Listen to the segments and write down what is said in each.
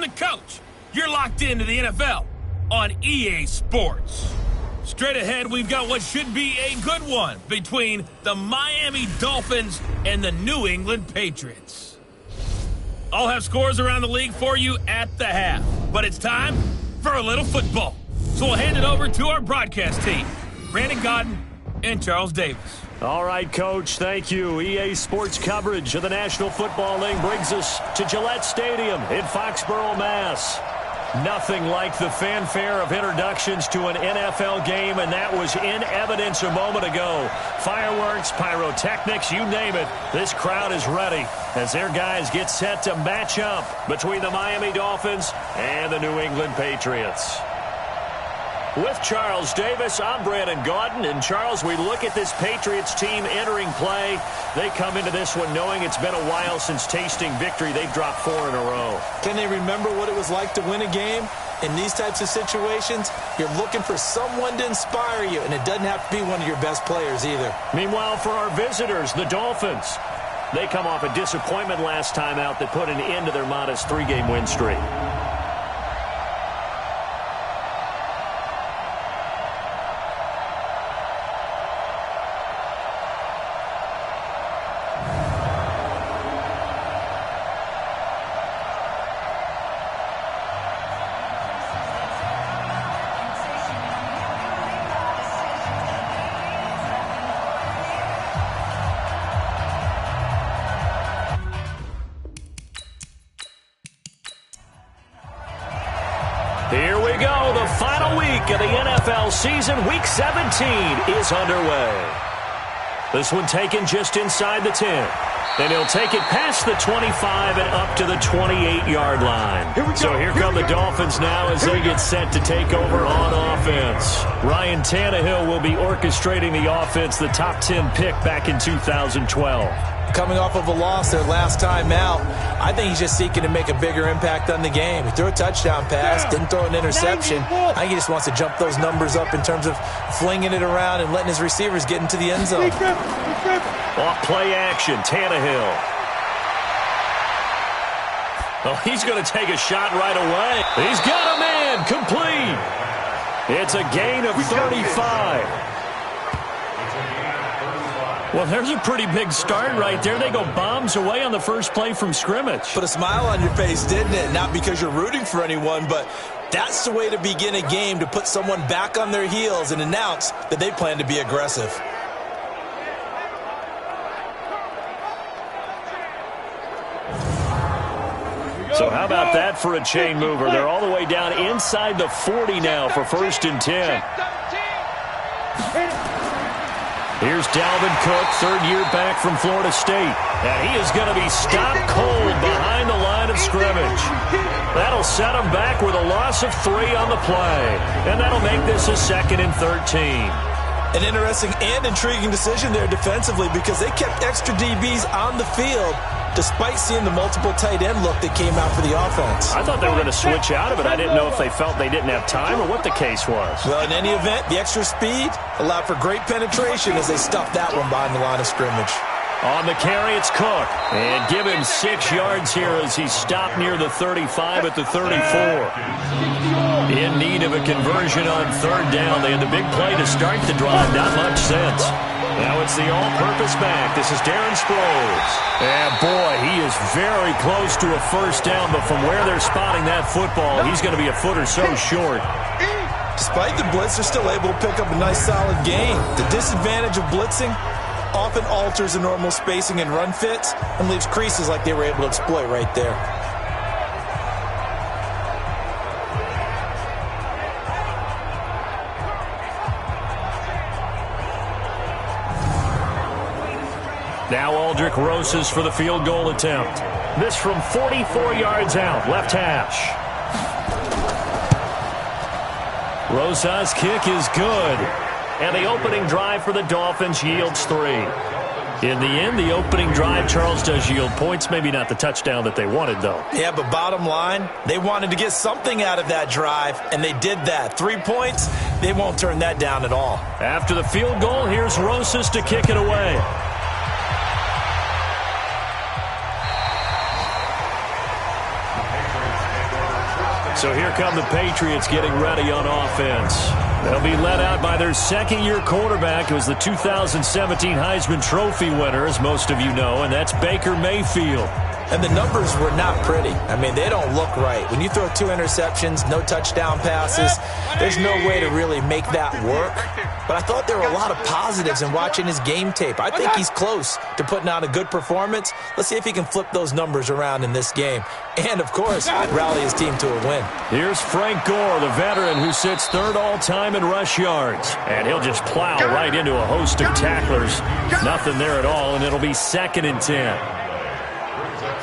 the coach. You're locked into the NFL on EA Sports. Straight ahead, we've got what should be a good one between the Miami Dolphins and the New England Patriots. I'll have scores around the league for you at the half, but it's time for a little football. So we'll hand it over to our broadcast team, Brandon Godden and Charles Davis. All right, Coach, thank you. EA Sports coverage of the National Football League brings us to Gillette Stadium in Foxborough, Mass. Nothing like the fanfare of introductions to an NFL game, and that was in evidence a moment ago. Fireworks, pyrotechnics, you name it. This crowd is ready as their guys get set to match up between the Miami Dolphins and the New England Patriots. With Charles Davis, I'm Brandon Godden. And Charles, we look at this Patriots team entering play. They come into this one knowing it's been a while since tasting victory. They've dropped 4 in a row. Can they remember what it was like to win a game? In these types of situations, you're looking for someone to inspire you, and it doesn't have to be one of your best players either. Meanwhile, for our visitors, the Dolphins, they come off a disappointment last time out that put an end to their modest 3-game win streak. Here we go. The final week of the NFL season. Week 17 is underway. This one taken just inside the 10. Then he'll take it past the 25 and up to the 28-yard line. So here come the Dolphins now as they get set to take over on offense. Ryan Tannehill will be orchestrating the offense, the top 10 pick back in 2012. Coming off of a loss their last time out, I think he's just seeking to make a bigger impact on the game. He threw a touchdown pass, didn't throw an interception. I think he just wants to jump those numbers up in terms of flinging it around and letting his receivers get into the end zone. Off play action, Tannehill. Oh, he's going to take a shot right away. He's got a man, complete. It's a gain of 35. Well, there's a pretty big start right there. They go bombs away on the first play from scrimmage. Put a smile on your face, didn't it? Not because you're rooting for anyone, but that's the way to begin a game, to put someone back on their heels and announce that they plan to be aggressive. So how about that for a chain mover? They're all the way down inside the 40 now for 1st and 10. Here's Dalvin Cook, 3rd year back from Florida State. And he is going to be stopped cold behind the line of scrimmage. That'll set him back with a loss of 3 on the play. And that'll make this a 2nd and 13. An interesting and intriguing decision there defensively, because they kept extra DBs on the field despite seeing the multiple tight end look that came out for the offense. I thought they were going to switch out of it. I didn't know if they felt they didn't have time or what the case was. Well, in any event, the extra speed allowed for great penetration as they stuffed that one behind the line of scrimmage. On the carry, it's Cook. And give him 6 yards here as he stopped near the 35 at the 34. In need of a conversion on 3rd down. They had the big play to start the drive. Not much sense. Now it's the all-purpose back. This is Darren Sproles. And boy, he is very close to a 1st down, but from where they're spotting that football, he's going to be a foot or so short. Despite the blitz, they're still able to pick up a nice solid gain. The disadvantage of blitzing often alters the normal spacing and run fits and leaves creases like they were able to exploit right there. Now Aldrick Rosas for the field goal attempt. This from 44 yards out, left hash. Rosas' kick is good. And the opening drive for the Dolphins yields 3. In the end, the opening drive, Charles, does yield points. Maybe not the touchdown that they wanted, though. Yeah, but bottom line, they wanted to get something out of that drive, and they did that. 3 points, they won't turn that down at all. After the field goal, here's Rosas to kick it away. So here come the Patriots getting ready on offense. They'll be led out by their second-year quarterback, who was the 2017 Heisman Trophy winner, as most of you know, and that's Baker Mayfield. And the numbers were not pretty. I mean, they don't look right. When you throw 2 interceptions, no touchdown passes, there's no way to really make that work. But I thought there were a lot of positives in watching his game tape. I think he's close to putting out a good performance. Let's see if he can flip those numbers around in this game. And, of course, rally his team to a win. Here's Frank Gore, the veteran who sits third all-time in rush yards. And he'll just plow right into a host of tacklers. Nothing there at all, and it'll be 2nd and 10.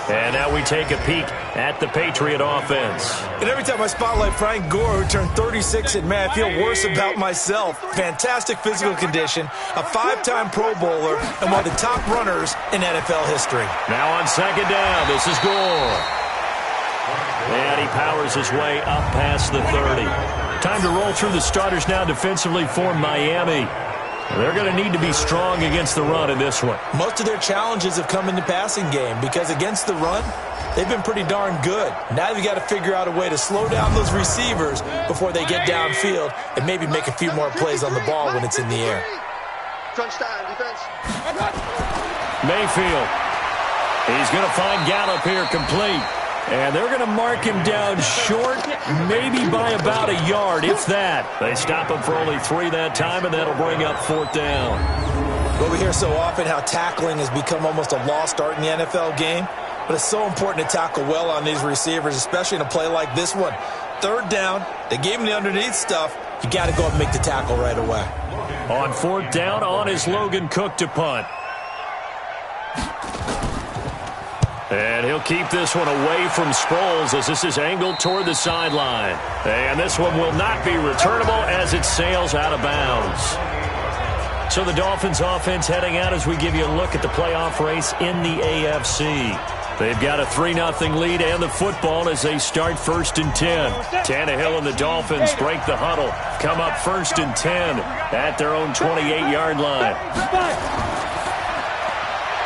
And now we take a peek at the Patriot offense. And every time I spotlight Frank Gore, who turned 36, and man, I feel worse about myself. Fantastic physical condition, a 5-time Pro Bowler, and one of the top runners in NFL history. Now on 2nd down, this is Gore. And he powers his way up past the 30. Time to roll through the starters now defensively for Miami. They're going to need to be strong against the run in this one. Most of their challenges have come in the passing game because against the run, they've been pretty darn good. Now they've got to figure out a way to slow down those receivers before they get downfield and maybe make a few more plays on the ball when it's in the air. Mayfield. He's going to find Gallup here complete. And they're going to mark him down short, maybe by about a yard, if that. They stop him for only 3 that time, and that'll bring up 4th down. Well, we hear so often how tackling has become almost a lost art in the NFL game. But it's so important to tackle well on these receivers, especially in a play like this one. 3rd down, they gave him the underneath stuff. You got to go up and make the tackle right away. On 4th down, on is Logan Cook to punt. And he'll keep this one away from Sproles as this is angled toward the sideline. And this one will not be returnable as it sails out of bounds. So the Dolphins offense heading out as we give you a look at the playoff race in the AFC. They've got a 3-0 lead and the football as they start 1st and 10. Tannehill and the Dolphins break the huddle. Come up 1st and 10 at their own 28-yard line.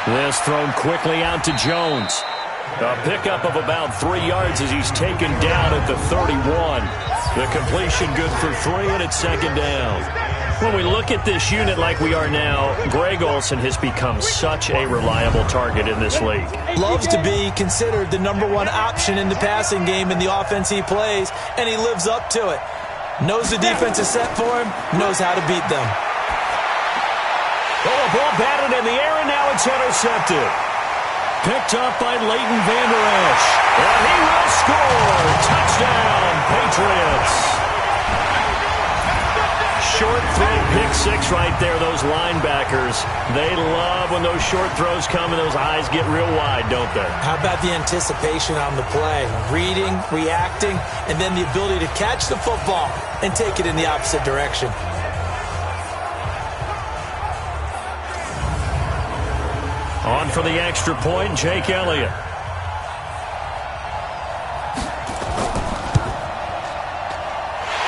This thrown quickly out to Jones. A pickup of about 3 yards as he's taken down at the 31. The completion good for 3, and it's 2nd down. When we look at this unit like we are now, Greg Olsen has become such a reliable target in this league. Loves to be considered the #1 option in the passing game in the offense he plays, and he lives up to it. Knows the defense is set for him, knows how to beat them. Oh, a ball batted in the air, and now it's intercepted. Picked up by Leighton Vander Esch. And he will score. Touchdown, Patriots. Short throw, pick 6 right there, those linebackers. They love when those short throws come and those eyes get real wide, don't they? How about the anticipation on the play? Reading, reacting, and then the ability to catch the football and take it in the opposite direction. On for the extra point, Jake Elliott.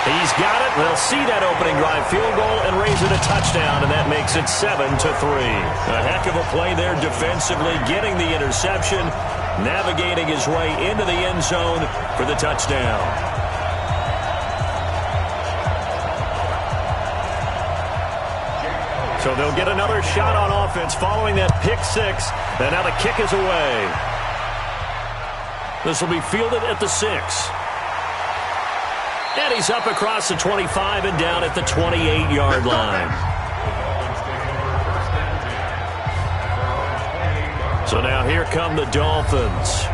He's got it. They'll see that opening drive field goal and raise it a touchdown, and that makes it 7-3. A heck of a play there defensively, getting the interception, navigating his way into the end zone for the touchdown. So they'll get another shot on offense following that pick 6. And now the kick is away. This will be fielded at the 6. And he's up across the 25 and down at the 28-yard line. So now here come the Dolphins.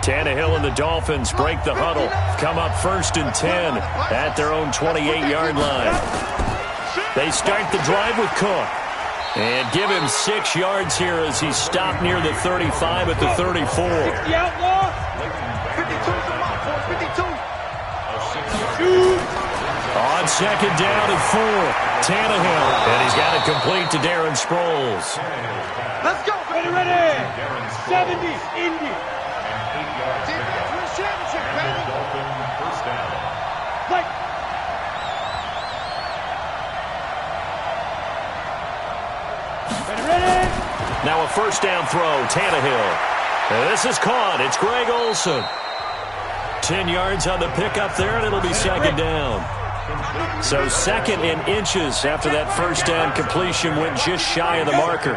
Tannehill and the Dolphins break the huddle. Come up 1st and 10 at their own 28-yard line. They start the drive with Cook. And give him 6 yards here as he's stopped near the 35 at the 34. On 2nd down and 4, Tannehill. And he's got it complete to Darren Sproles. Let's go. Ready. 70, Indy. Now a first down throw, Tannehill. And this is caught. It's Greg Olsen. 10 yards on the pickup there, and it'll be second down. So second in inches after that first down completion went just shy of the marker.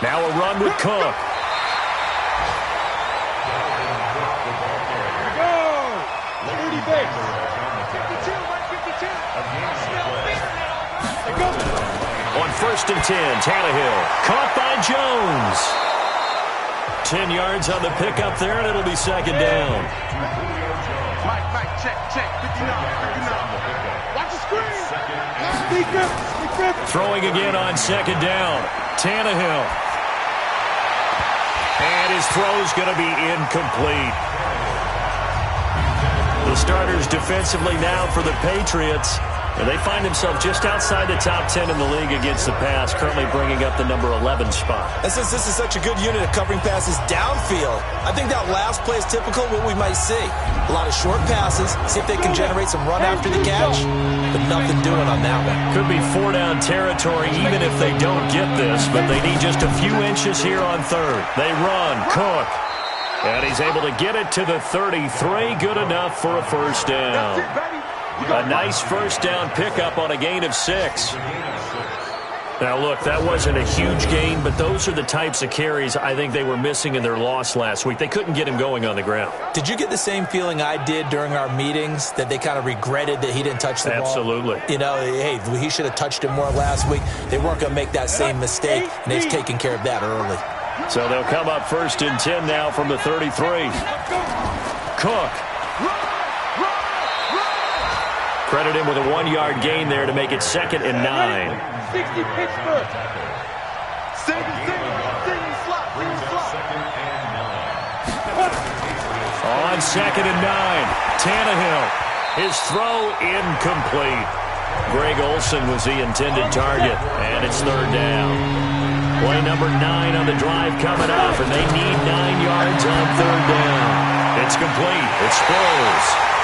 Now a run with Cook. On first and 10, Tannehill caught by Jones. 10 yards on the pickup there, and it'll be second down. Mike, check, 59. Watch the screen. Speak up. Throwing again on second down. Tannehill. And his throw's going to be incomplete. The starters defensively now for the Patriots. And they find themselves just outside the top 10 in the league against the pass, currently bringing up the number 11 spot. And since this is such a good unit of covering passes downfield, I think that last play is typical of what we might see. A lot of short passes, see if they can generate some run after the catch, but nothing doing on that one. Could be 4-down territory even if they don't get this, but they need just a few inches here on third. They run, Cook, and he's able to get it to the 33, good enough for a first down. A nice first down pickup on a gain of 6. Now, look, that wasn't a huge gain, but those are the types of carries I think they were missing in their loss last week. They couldn't get him going on the ground. Did you get the same feeling I did during our meetings, that they kind of regretted that he didn't touch the ball? Absolutely. You know, hey, he should have touched it more last week. They weren't going to make that same mistake, and they've taken care of that early. So they'll come up first and 10 now from the 33. Cook. Credit him with a 1-yard gain there to make it second and 9. 60 Pittsburgh. On second and 9, Tannehill. His throw incomplete. Greg Olsen was the intended target, and it's third down. Play number 9 on the drive coming up, and they need 9 yards on third down. It's complete. It's Sproles.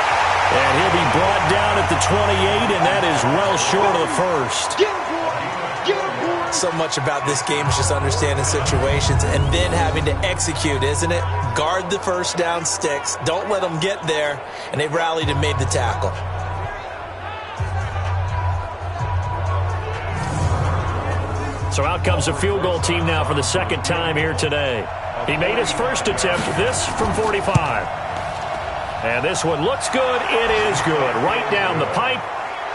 And he'll be brought down at the 28, and that is well short of the first. So much about this game is just understanding situations and then having to execute, isn't it? Guard the first down sticks. Don't let them get there. And they rallied and made the tackle. So out comes a field goal team now for the second time here today. He made his first attempt, this from 45. And this one looks good. It is good. Right down the pipe.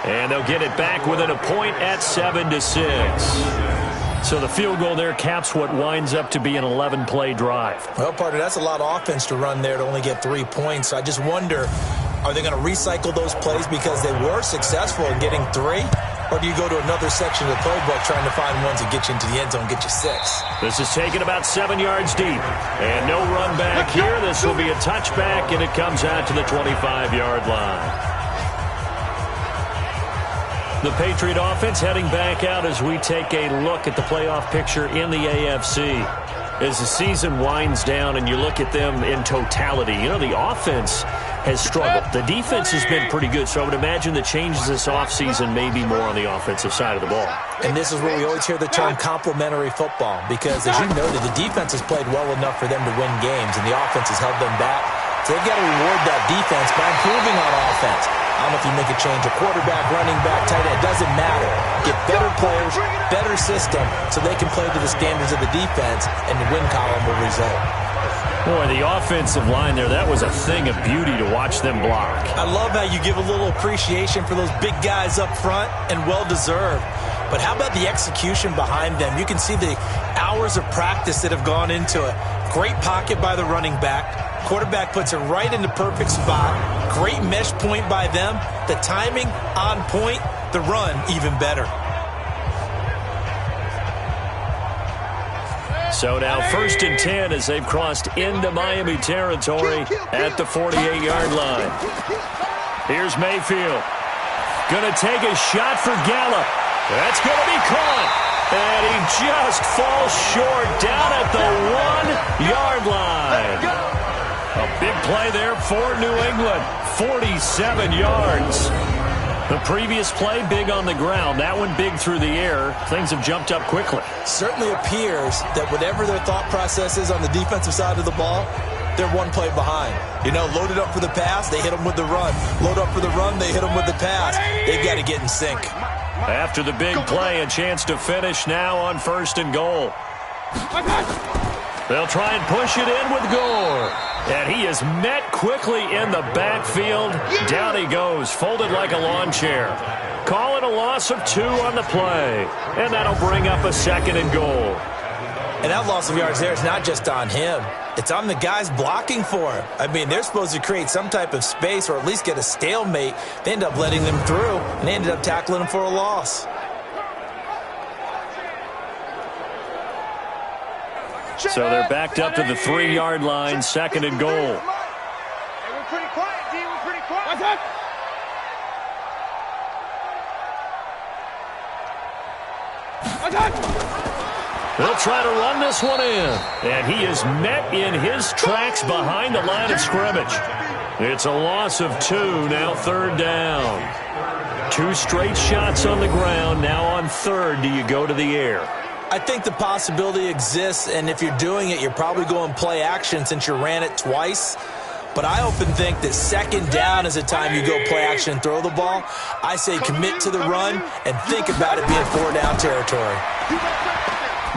And they'll get it back within a point at 7-6. So the field goal there caps what winds up to be an 11-play drive. Well, partner, that's a lot of offense to run there to only get 3 points. So I just wonder, are they going to recycle those plays because they were successful in getting 3? Or do you go to another section of the playbook trying to find ones that get you into the end zone, get you 6? This is taken about 7 yards deep. And no run back here. This will be a touchback, and it comes out to the 25-yard line. The Patriot offense heading back out as we take a look at the playoff picture in the AFC. As the season winds down and you look at them in totality, you know, the offense has struggled. The defense has been pretty good, so I would imagine the changes this offseason may be more on the offensive side of the ball. And this is where we always hear the term complementary football, because as you noted, the defense has played well enough for them to win games, and the offense has held them back. So they've got to reward that defense by improving on offense. I don't know if you make a change, a quarterback, running back, tight end, it doesn't matter. Get better players, better system, so they can play to the standards of the defense, and the win column will result. Boy, the offensive line there, that was a thing of beauty to watch them block. I love how you give a little appreciation for those big guys up front, and well-deserved. But how about the execution behind them? You can see the hours of practice that have gone into it. Great pocket by the running back. Quarterback puts it right in the perfect spot. Great mesh point by them. The timing on point. The run even better. So now first and 10 as they've crossed into Miami territory at the 48-yard line. Here's Mayfield. Going to take a shot for Gallup. That's going to be caught. And he just falls short down at the 1-yard line. A big play there for New England. 47 yards. The previous play, big on the ground. That one big through the air. Things have jumped up quickly. Certainly appears that whatever their thought process is on the defensive side of the ball, they're one play behind. You know, loaded up for the pass, they hit them with the run. Load up for the run, they hit them with the pass. They've got to get in sync. After the big play, a chance to finish now on 1st and goal. They'll try and push it in with Gore. And he is met quickly in the backfield. Down he goes, folded like a lawn chair. Call it a loss of 2 on the play. And that'll bring up a 2nd and goal. And that loss of yards there is not just on him. It's on the guys blocking for him. I mean, they're supposed to create some type of space or at least get a stalemate. They end up letting them through, and they ended up tackling him for a loss. So they're backed up to the 3-yard line, 2nd and goal. Hey, we're pretty quiet, D. We're pretty quiet. They'll try to run this one in. And he is met in his tracks behind the line of scrimmage. It's a loss of 2, now 3rd down. 2 straight shots on the ground. Now on 3rd, do you go to the air? I think the possibility exists, and if you're doing it, you're probably going play action since you ran it twice. But I often think that 2nd down is a time you go play action and throw the ball. I say commit to the run and think about it being 4-down territory.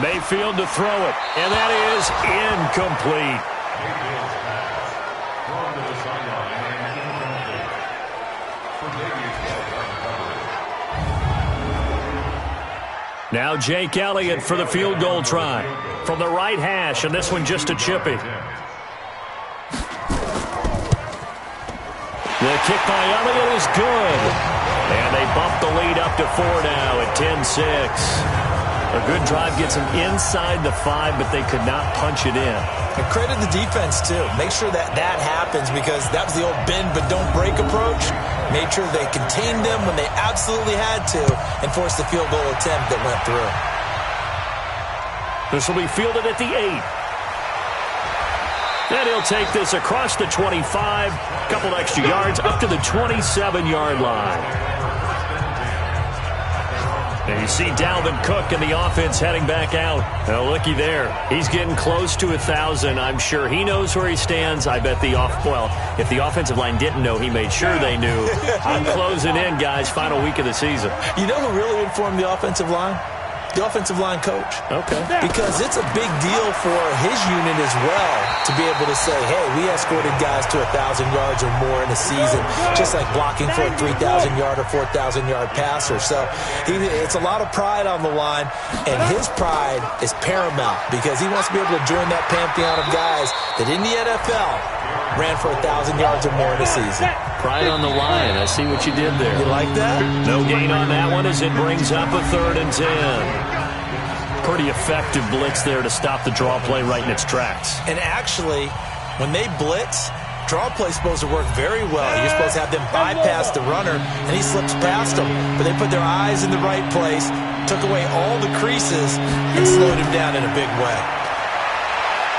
Mayfield to throw it, and that is incomplete. Now Jake Elliott for the field goal try. From the right hash, and this one just a chippy. The kick by Elliott is good. And they bump the lead up to 4 now at 10-6. A good drive gets them inside the 5, but they could not punch it in. And credit the defense, too. Make sure that happens because that was the old bend but don't break approach. Made sure they contained them when they absolutely had to and forced the field goal attempt that went through. This will be fielded at the 8. And he'll take this across the 25, a couple extra yards up to the 27-yard line. And you see Dalvin Cook and the offense heading back out. Now, looky there. He's getting close to 1,000. I'm sure he knows where he stands. I bet if the offensive line didn't know, he made sure they knew. I'm closing in, guys. Final week of the season. You know who really informed the offensive line? The offensive line coach. Okay. Because it's a big deal for his unit as well to be able to say, hey, we escorted guys to 1,000 yards or more in a season, just like blocking for a 3,000-yard or 4,000-yard passer. So it's a lot of pride on the line, and his pride is paramount because he wants to be able to join that pantheon of guys that in the NFL ran for 1,000 yards or more in a season. Pride on the line. I see what you did there. You like that? No gain on that one as it brings up a 3rd and 10. Pretty effective blitz there to stop the draw play right in its tracks. And actually, when they blitz, draw play is supposed to work very well. You're supposed to have them bypass the runner, and he slips past them. But they put their eyes in the right place, took away all the creases, and slowed him down in a big way.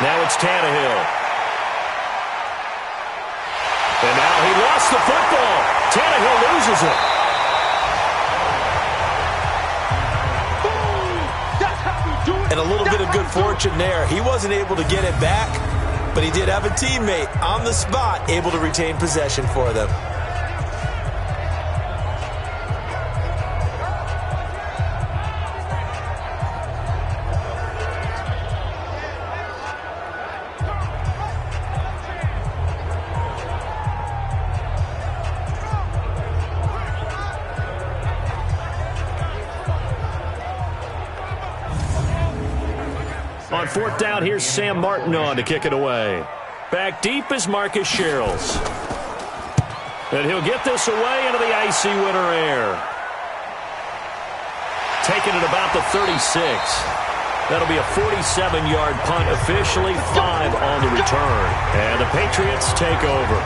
Now it's Tannehill. And now he lost the football. Tannehill loses it. And a little bit of good fortune there. He wasn't able to get it back, but he did have a teammate on the spot able to retain possession for them. On 4th down, here's Sam Martin on to kick it away. Back deep is Marcus Sherrills. And he'll get this away into the icy winter air. Taking it about the 36. That'll be a 47-yard punt, officially 5 on the return. And the Patriots take over.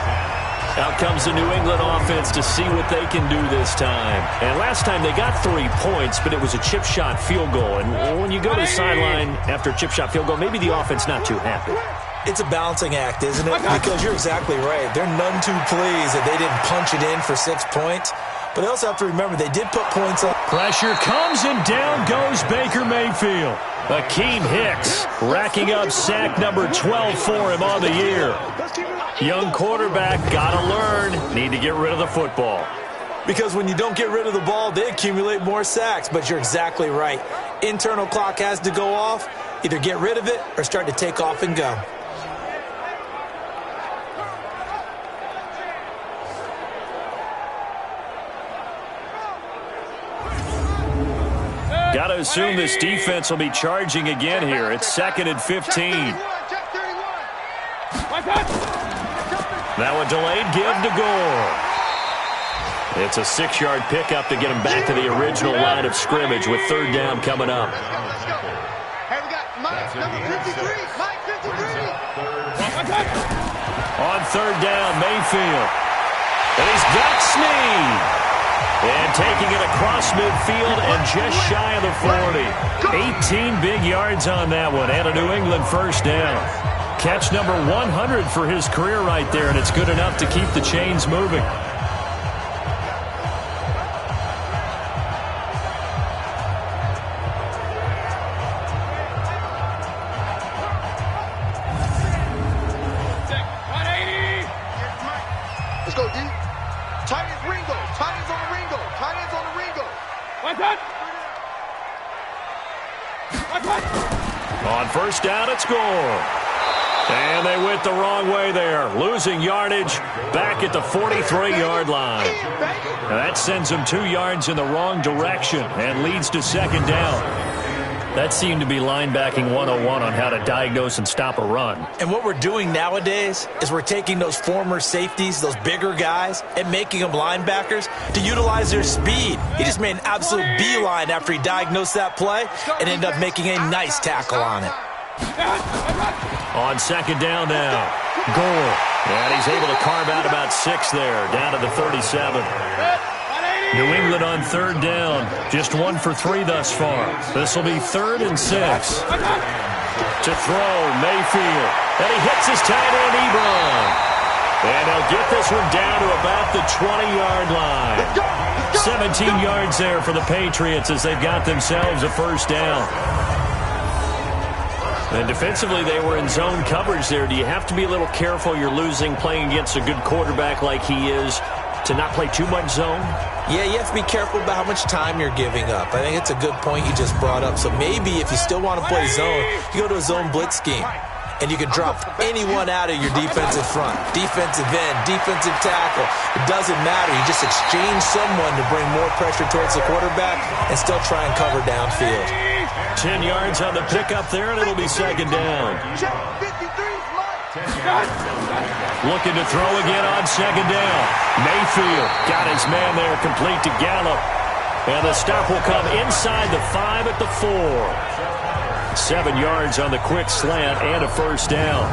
Out comes the New England offense to see what they can do this time. And last time they got 3 points, but it was a chip shot field goal. And when you go to the sideline after a chip shot field goal, maybe the offense not too happy. It's a balancing act, isn't it? Because you're exactly right. They're none too pleased that they didn't punch it in for 6 points. But they also have to remember they did put points up. Pressure comes and down goes Baker Mayfield. Akeem Hicks racking up sack number 12 for him on the year. Young quarterback, gotta learn, need to get rid of the football. Because when you don't get rid of the ball, they accumulate more sacks. But you're exactly right. Internal clock has to go off. Either get rid of it or start to take off and go. Got to assume this defense will be charging again here. It's 2nd and 15. Now a delayed give to Gore. It's a 6-yard pickup to get him back to the original line of scrimmage with 3rd down coming up. Hey, we got Mike, number 53. Mike 53. On 3rd down, Mayfield. And he's got Snead. And taking it across midfield and just shy of the 40. 18 big yards on that one and a New England 1st down. Catch number 100 for his career right there, and it's good enough to keep the chains moving. Let's go, D. Tight ends Ringo. Tight ends on the Ringo. Tight ends on the Ringo. On 1st down, it's Gore. And they went the wrong way there, losing yardage back at the 43-yard line. Now that sends them 2 yards in the wrong direction and leads to 2nd down. That seemed to be linebacking 101 on how to diagnose and stop a run. And what we're doing nowadays is we're taking those former safeties, those bigger guys, and making them linebackers to utilize their speed. He just made an absolute beeline after he diagnosed that play and ended up making a nice tackle on it. On 2nd down now, Gore. And he's able to carve out about 6 there, down to the 37. New England on 3rd down. Just 1 for 3 thus far. This will be 3rd and 6. To throw, Mayfield. And he hits his tight end, Ebron. And they'll get this one down to about the 20-yard line. 17 yards there for the Patriots as they've got themselves a 1st down. And defensively, they were in zone coverage there. Do you have to be a little careful? You're losing playing against a good quarterback like he is to not play too much zone? Yeah, you have to be careful about how much time you're giving up. I think it's a good point you just brought up. So maybe if you still want to play zone, you go to a zone blitz scheme. And you can drop anyone out of your defensive front. Defensive end, defensive tackle. It doesn't matter. You just exchange someone to bring more pressure towards the quarterback and still try and cover downfield. 10 yards on the pickup there, and it'll be 2nd down. Looking to throw again on 2nd down. Mayfield got his man there complete to Gallup. And the stop will come inside the 5 at the 4. 7 yards on the quick slant and a 1st down.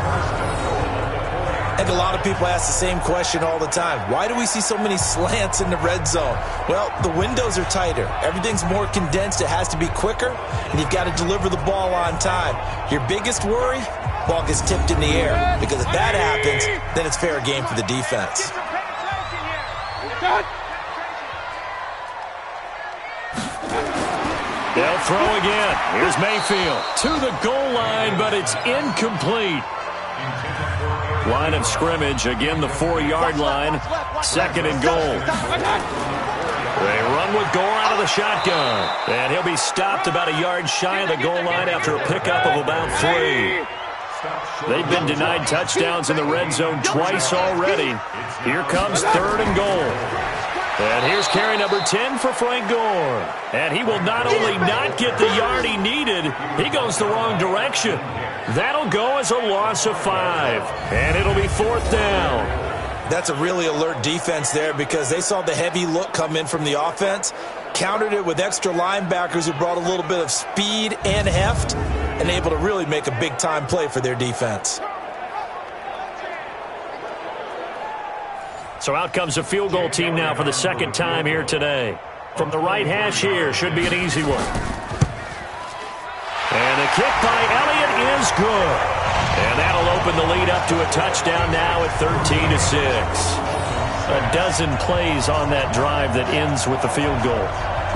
I think a lot of people ask the same question all the time. Why do we see so many slants in the red zone? Well, the windows are tighter. Everything's more condensed. It has to be quicker, and you've got to deliver the ball on time. Your biggest worry? Ball gets tipped in the air. Because if that happens, then it's fair game for the defense. They'll throw again. Here's Mayfield to the goal line, but it's incomplete. Line of scrimmage, again the 4-yard line. 2nd and goal. They run with Gore out of the shotgun. And he'll be stopped about a yard shy of the goal line after a pickup of about 3. They've been denied touchdowns in the red zone twice already. Here comes 3rd and goal. And here's carry number 10 for Frank Gore. And he will not only not get the yard he needed, he goes the wrong direction. That'll go as a loss of 5. And it'll be 4th down. That's a really alert defense there because they saw the heavy look come in from the offense, countered it with extra linebackers who brought a little bit of speed and heft, and able to really make a big-time play for their defense. So out comes a field goal team now for the 2nd time here today. From the right hash here, should be an easy one. And the kick by Elliott is good. And that'll open the lead up to a touchdown now at 13-6. A dozen plays on that drive that ends with the field goal.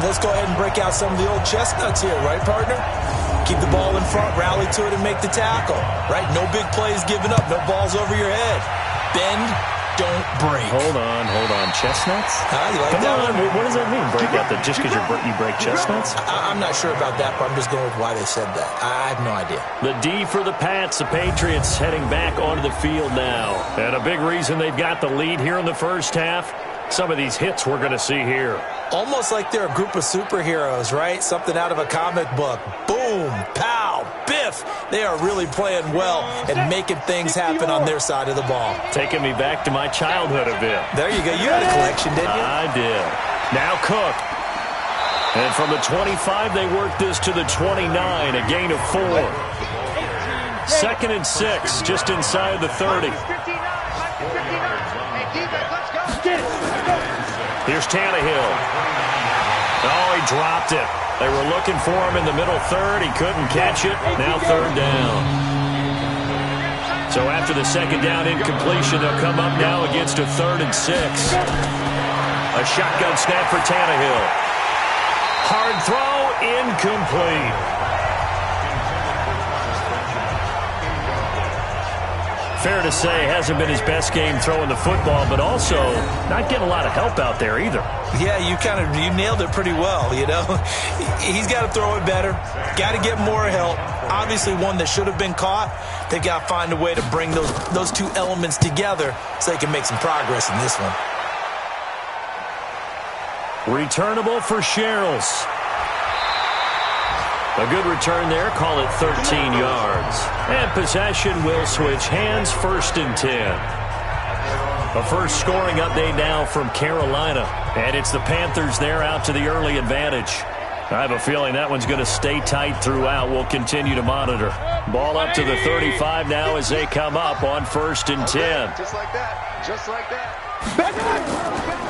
Let's go ahead and break out some of the old chestnuts here, right, partner? Keep the ball in front, rally to it, and make the tackle, right? No big plays given up, no balls over your head. Bend, don't break. Hold on. Chestnuts? You like Come that on. one? What does that mean? Break out just because you break chestnuts? I'm not sure about that, but I'm just going with why they said that. I have no idea. The D for the Pats, the Patriots heading back onto the field now. And a big reason they've got the lead here in the first half, some of these hits we're going to see here. Almost like they're a group of superheroes, right? Something out of a comic book. Boom, pow, biff. They are really playing well and making things happen on their side of the ball. Taking me back to my childhood a bit. There you go. You had a collection, didn't you? I did. Now Cook. And from the 25, they work this to the 29, a gain of 4. 2nd and 6, just inside the 30. Here's Tannehill. Oh, he dropped it. They were looking for him in the middle third. He couldn't catch it. Now 3rd down. So after the 2nd down incompletion, they'll come up now against a 3rd and 6. A shotgun snap for Tannehill. Hard throw, incomplete. Fair to say, hasn't been his best game throwing the football, but also not getting a lot of help out there either. Yeah, you nailed it pretty well, you know. He's got to throw it better, got to get more help. Obviously one that should have been caught. They've got to find a way to bring those two elements together so they can make some progress in this one. Returnable for Sherrills. A good return there, call it 13 yards. And possession will switch hands, 1st and 10. A first scoring update now from Carolina. And it's the Panthers there out to the early advantage. I have a feeling that one's going to stay tight throughout. We'll continue to monitor. Ball up to the 35 now as they come up on 1st and 10. Just like that. Just like that.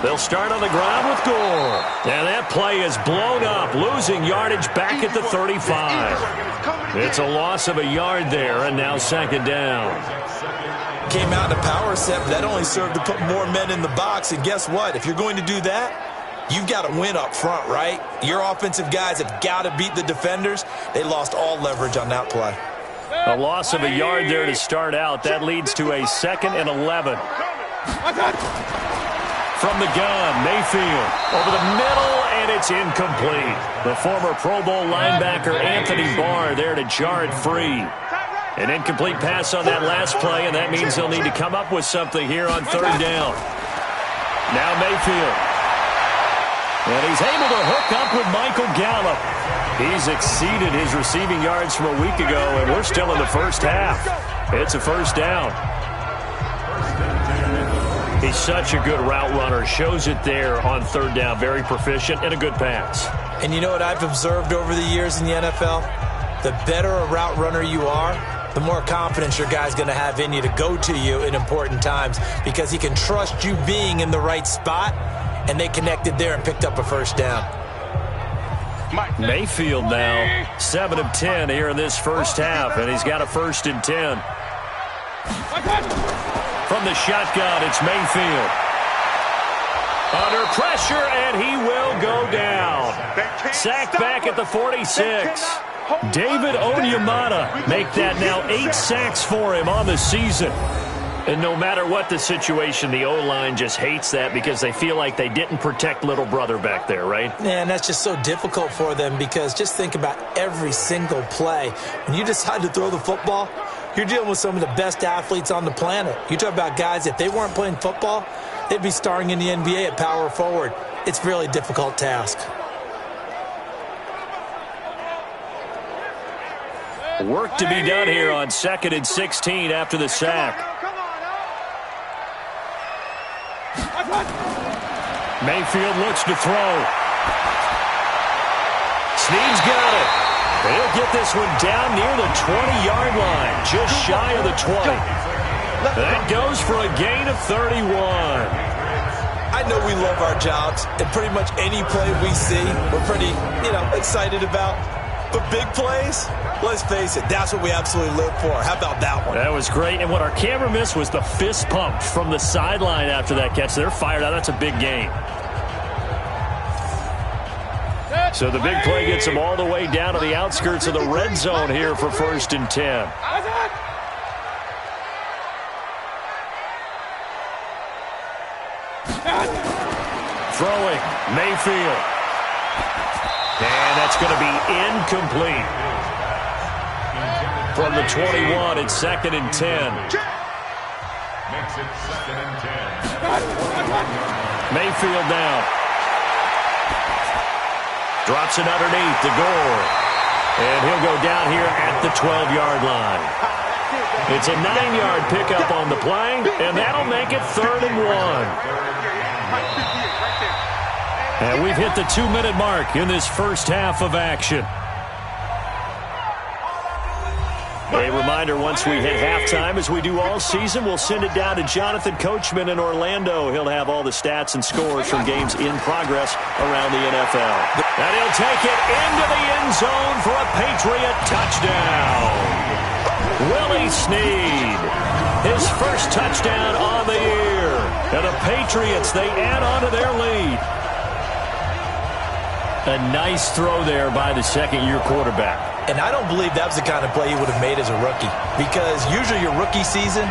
They'll start on the ground with Gore. And that play is blown up, losing yardage back at the 35. It's a loss of a yard there, and now 2nd down. Came out in a power set, but that only served to put more men in the box. And guess what? If you're going to do that, you've got to win up front, right? Your offensive guys have got to beat the defenders. They lost all leverage on that play. A loss of a yard there to start out. That leads to a 2nd and 11. From the gun, Mayfield over the middle, and it's incomplete. The former Pro Bowl linebacker Anthony Barr there to jar it free. An incomplete pass on that last play, and that means they'll need to come up with something here on 3rd down. Now Mayfield. And he's able to hook up with Michael Gallup. He's exceeded his receiving yards from a week ago, and we're still in the first half. It's a 1st down. He's such a good route runner. Shows it there on 3rd down. Very proficient and a good pass. And you know what I've observed over the years in the NFL? The better a route runner you are, the more confidence your guy's going to have in you to go to you in important times because he can trust you being in the right spot, and they connected there and picked up a 1st down. Mayfield now 7 of 10 here in this first half, and he's got a 1st and 10. From the shotgun, it's Mayfield. Under pressure, and he will go down. Sacked back at the 46. David Onyemata make that now 8 sacks for him on the season. And no matter what the situation, the O-line just hates that because they feel like they didn't protect little brother back there, right? Yeah, and that's just so difficult for them because just think about every single play. When you decide to throw the football, you're dealing with some of the best athletes on the planet. You talk about guys, if they weren't playing football, they'd be starring in the NBA at power forward. It's a really difficult task. Work to be done here on 2nd and 16 after the sack. Mayfield looks to throw. Snead's got it. He'll get this one down near the 20-yard line, just shy of the 20. That goes for a gain of 31. I know we love our jobs, and pretty much any play we see, we're pretty, excited about. But big plays, let's face it, that's what we absolutely live for. How about that one? That was great. And what our camera missed was the fist pump from the sideline after that catch. They're fired out. That's a big gain. So the big play gets them all the way down to the outskirts of the red zone here for 1st and 10. Throwing, Mayfield. And that's going to be incomplete. From the 21, it's 2nd and 10. Makes it 2nd and 10. Mayfield now. Drops it underneath to Gore. And he'll go down here at the 12-yard line. It's a 9-yard pickup on the play, and that'll make it 3rd and 1. And we've hit the 2-minute mark in this first half of action. A reminder, once we hit halftime, as we do all season, we'll send it down to Jonathan Coachman in Orlando. He'll have all the stats and scores from games in progress around the NFL. And he'll take it into the end zone for a Patriot touchdown. Willie Snead, his first touchdown on the year. And the Patriots, they add on to their lead. A nice throw there by the second-year quarterback. And I don't believe that was the kind of play he would have made as a rookie, because usually your rookie season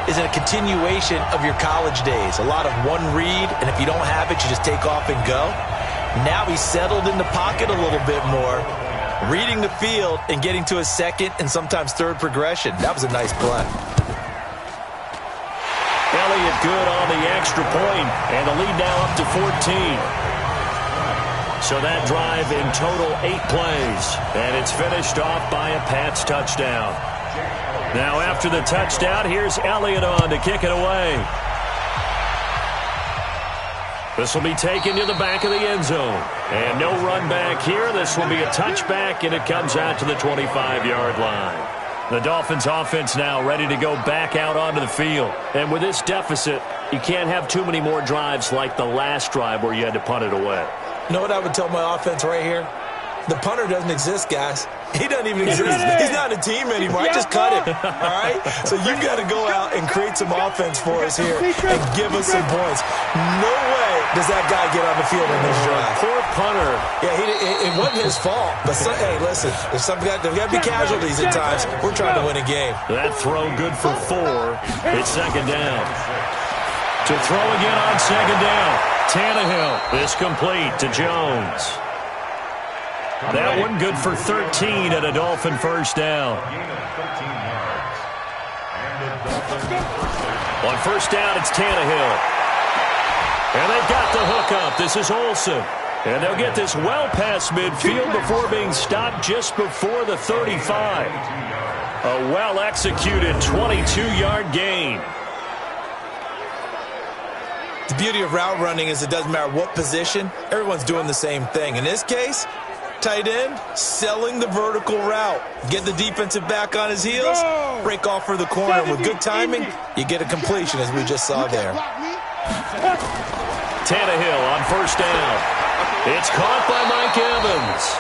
is a continuation of your college days. A lot of one read, and if you don't have it, you just take off and go. Now he's settled in the pocket a little bit more, reading the field and getting to his second and sometimes third progression. That was a nice play. Elliott good on the extra point, and the lead now up to 14. So that drive in total 8 plays, and it's finished off by a Pats touchdown. Now after the touchdown, here's Elliott on to kick it away. This will be taken to the back of the end zone. And no run back here. This will be a touchback, and it comes out to the 25-yard line. The Dolphins offense now ready to go back out onto the field. And with this deficit, you can't have too many more drives like the last drive where you had to punt it away. You know what I would tell my offense right here? The punter doesn't exist, guys. He doesn't even exist. He's not a team anymore. I just cut him, all right? So you've got to go out and create some offense for us here and give us some points. No way does that guy get on the field in this drive. Poor punter. Yeah, it wasn't his fault. But, hey, listen, there's got to be casualties at times. We're trying to win a game. That throw good for 4. It's 2nd down. To throw again on 2nd down. Tannehill is complete to Jones. That one good for 13 and a Dolphin first down. On first down, it's Tannehill. And they've got the hook up. This is Olsen. And they'll get this well past midfield before being stopped just before the 35. A well-executed 22-yard gain. The beauty of route running is it doesn't matter what position, everyone's doing the same thing. In this case, tight end, selling the vertical route. Get the defensive back on his heels, break off for the corner. With good timing, you get a completion, as we just saw there. Tannehill on first down. It's caught by Mike Evans.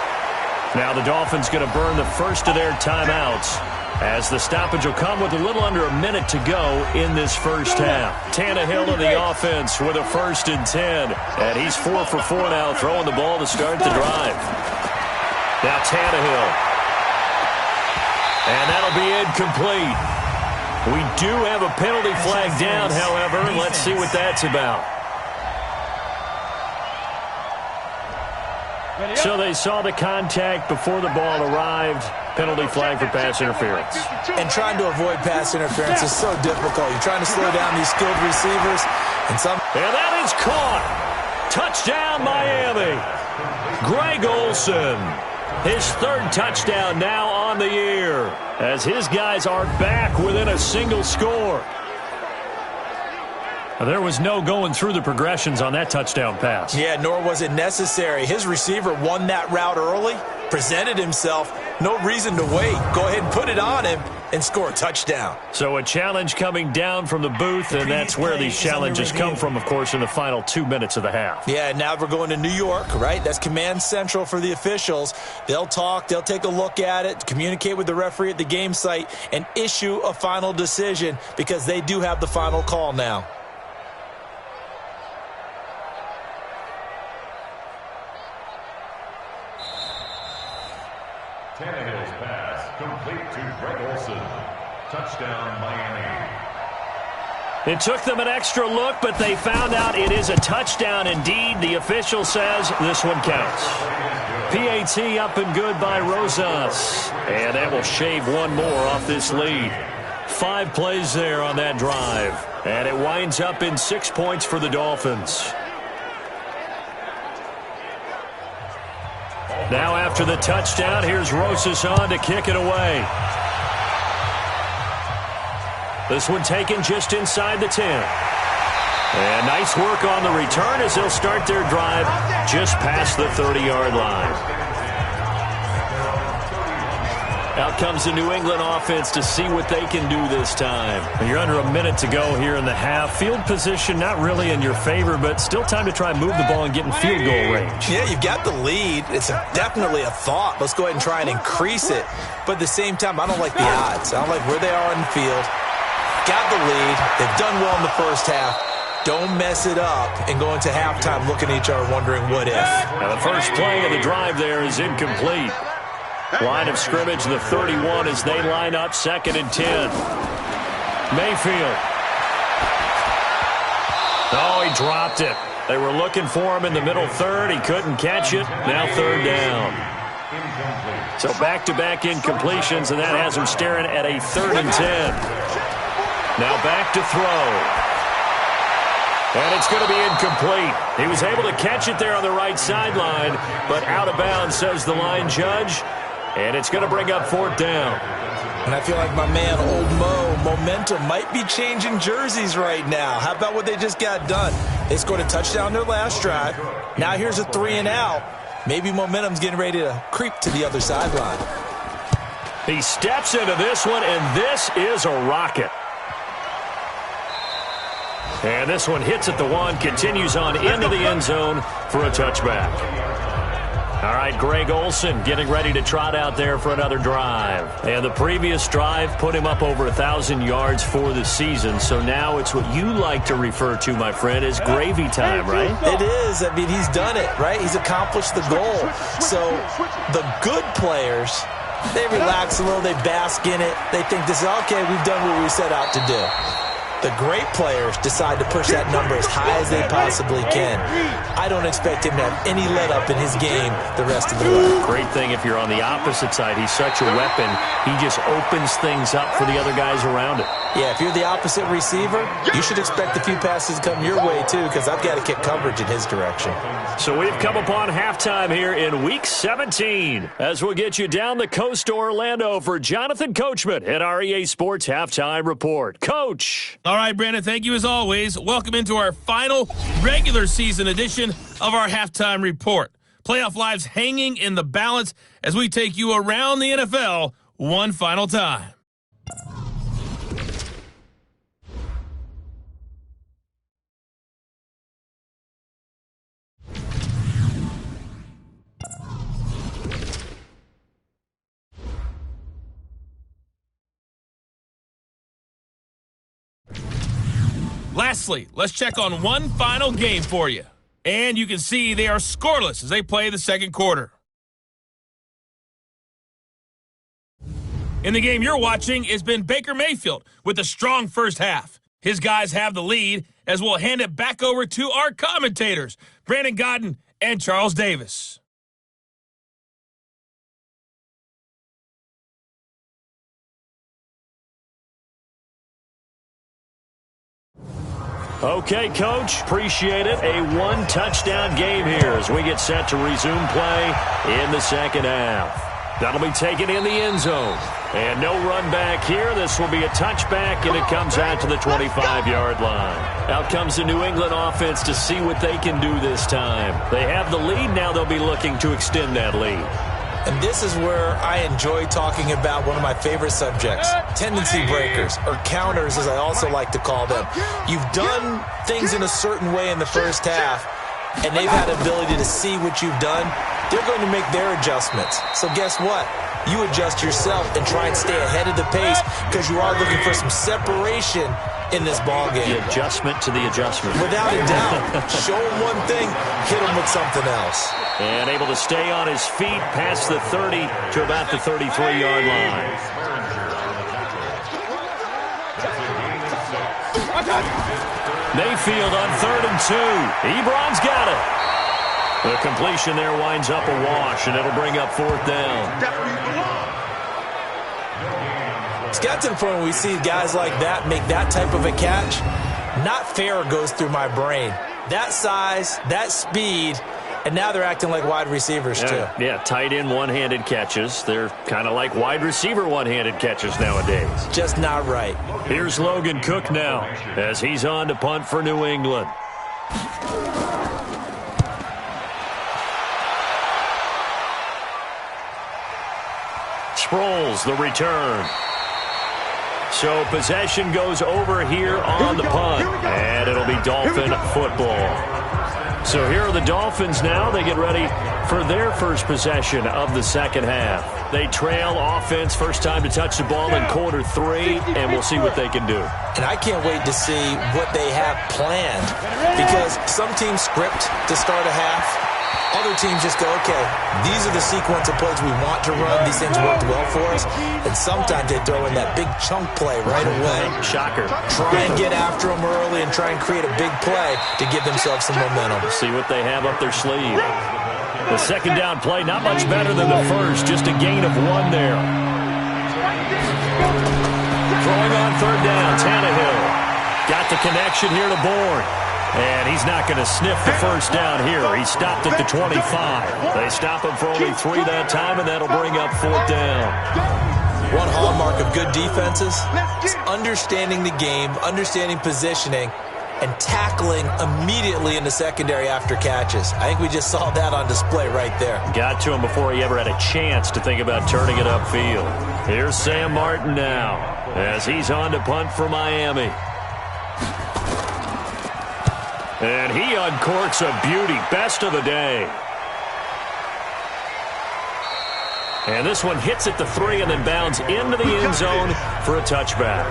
Now the Dolphins going to burn the first of their timeouts, as the stoppage will come with a little under a minute to go in this first half. Tannehill in the offense with a 1st and 10. And he's 4 for 4 now, throwing the ball to start the drive. Now Tannehill. And that'll be incomplete. We do have a penalty flag down, however. Let's see what that's about. So they saw the contact before the ball arrived. Penalty flag for pass interference. And trying to avoid pass interference is so difficult. You're trying to slow down these skilled receivers. And that is caught. Touchdown, Miami. Greg Olsen. His 3rd touchdown now on the year, as his guys are back within a single score. There was no going through the progressions on that touchdown pass. Yeah, nor was it necessary. His receiver won that route early, presented himself. No reason to wait. Go ahead and put it on him and score a touchdown. So a challenge coming down from the booth, and that's where these challenges come from, of course, in the final 2 minutes of the half. Yeah, now we're going to New York, right? That's command central for the officials. They'll talk, they'll take a look at it, communicate with the referee at the game site, and issue a final decision because they do have the final call now. Tannehill's pass complete to Greg Olsen. Touchdown, Miami. It took them an extra look, but they found out it is a touchdown indeed. The official says this one counts. PAT up and good by Rosas. And that will shave one more off this lead. 5 plays there on that drive. And it winds up in 6 points for the Dolphins. Now after the touchdown, here's Rosas on to kick it away. This one taken just inside the 10. And nice work on the return as they'll start their drive just past the 30-yard line. Out comes the New England offense to see what they can do this time. You're under a minute to go here in the half. Field position not really in your favor, but still time to try and move the ball and get in field goal range. Yeah, you've got the lead. It's definitely a thought. Let's go ahead and try and increase it. But at the same time, I don't like the odds. I don't like where they are on the field. Got the lead. They've done well in the first half. Don't mess it up and go into halftime looking at each other wondering what if. Now the first play of the drive there is incomplete. Line of scrimmage, the 31 as they line up 2nd and 10. Mayfield. Oh, he dropped it. They were looking for him in the middle third. He couldn't catch it. Now 3rd down. So back-to-back incompletions, and that has him staring at a 3rd and 10. Now back to throw. And it's going to be incomplete. He was able to catch it there on the right sideline, but out of bounds, says the line judge. And it's going to bring up 4th down. And I feel like my man, Old Mo, momentum might be changing jerseys right now. How about what they just got done? They scored a touchdown their last drive. Now here's a 3 and out. Maybe momentum's getting ready to creep to the other sideline. He steps into this one, and this is a rocket. And this one hits at the 1, continues on into the end zone for a touchback. All right, Greg Olsen getting ready to trot out there for another drive. And the previous drive put him up over 1,000 yards for the season. So now it's what you like to refer to, my friend, as gravy time, right? It is. I mean, he's done it, right? He's accomplished the goal. So the good players, they relax a little. They bask in it. They think this is, okay, we've done what we set out to do. The great players decide to push that number as high as they possibly can. I don't expect him to have any let-up in his game the rest of the way. Great thing if you're on the opposite side. He's such a weapon. He just opens things up for the other guys around him. Yeah, if you're the opposite receiver, you should expect a few passes to come your way, too, because I've got to kick coverage in his direction. So we've come upon halftime here in Week 17 as we'll get you down the coast to Orlando for Jonathan Coachman at our EA Sports Halftime Report. Coach! All right, Brandon, thank you as always. Welcome into our final regular season edition of our Halftime Report. Playoff lives hanging in the balance as we take you around the NFL one final time. Lastly, let's check on one final game for you. And you can see they are scoreless as they play the second quarter. In the game you're watching has been Baker Mayfield with a strong first half. His guys have the lead as we'll hand it back over to our commentators, Brandon Godden and Charles Davis. Okay, Coach, appreciate it. A one-touchdown game here as we get set to resume play in the second half. That'll be taken in the end zone. And no run back here. This will be a touchback, and it comes out to the 25-yard line. Out comes the New England offense to see what they can do this time. They have the lead. Now they'll be looking to extend that lead. And this is where I enjoy talking about one of my favorite subjects, tendency breakers, or counters as I also like to call them. You've done things in a certain way in the first half, and they've had the ability to see what you've done. They're going to make their adjustments. So guess what? You adjust yourself and try and stay ahead of the pace because you are looking for some separation in this ball game. The adjustment to the adjustment. Without a doubt. Show him one thing, hit him with something else. And able to stay on his feet past the 30 to about the 33-yard line. Mayfield on 3rd and 2. Ebron's got it. The completion there winds up a wash, and it'll bring up 4th down. It's got to the point where we see guys like that make that type of a catch. Not fair goes through my brain. That size, that speed, and now they're acting like wide receivers too. Yeah, tight end one-handed catches. They're kind of like wide receiver one-handed catches nowadays. Just not right. Here's Logan Cook now as he's on to punt for New England. Sproles, the return. So possession goes over here on the punt, and it'll be Dolphin football. So here are the Dolphins now. They get ready for their first possession of the second half. They trail offense, first time to touch the ball in quarter 3, and we'll see what they can do. And I can't wait to see what they have planned, because some teams script to start a half. Other teams just go, okay, these are the sequence of plays we want to run. These things worked well for us. And sometimes they throw in that big chunk play right away. Shocker. Try and get after them early and try and create a big play to give themselves some momentum. See what they have up their sleeve. The second down play, not much better than the first. Just a gain of 1 there. Throwing on 3rd down, Tannehill. Got the connection here to Bourne. And he's not going to sniff the first down here. He stopped at the 25. They stop him for only 3 that time, and that'll bring up 4th down. One hallmark of good defenses is understanding the game, understanding positioning, and tackling immediately in the secondary after catches. I think we just saw that on display right there. Got to him before he ever had a chance to think about turning it upfield. Here's Sam Martin now as he's on to punt for Miami. And he uncorks a beauty. Best of the day. And this one hits at the 3 and then bounds into the end zone for a touchback.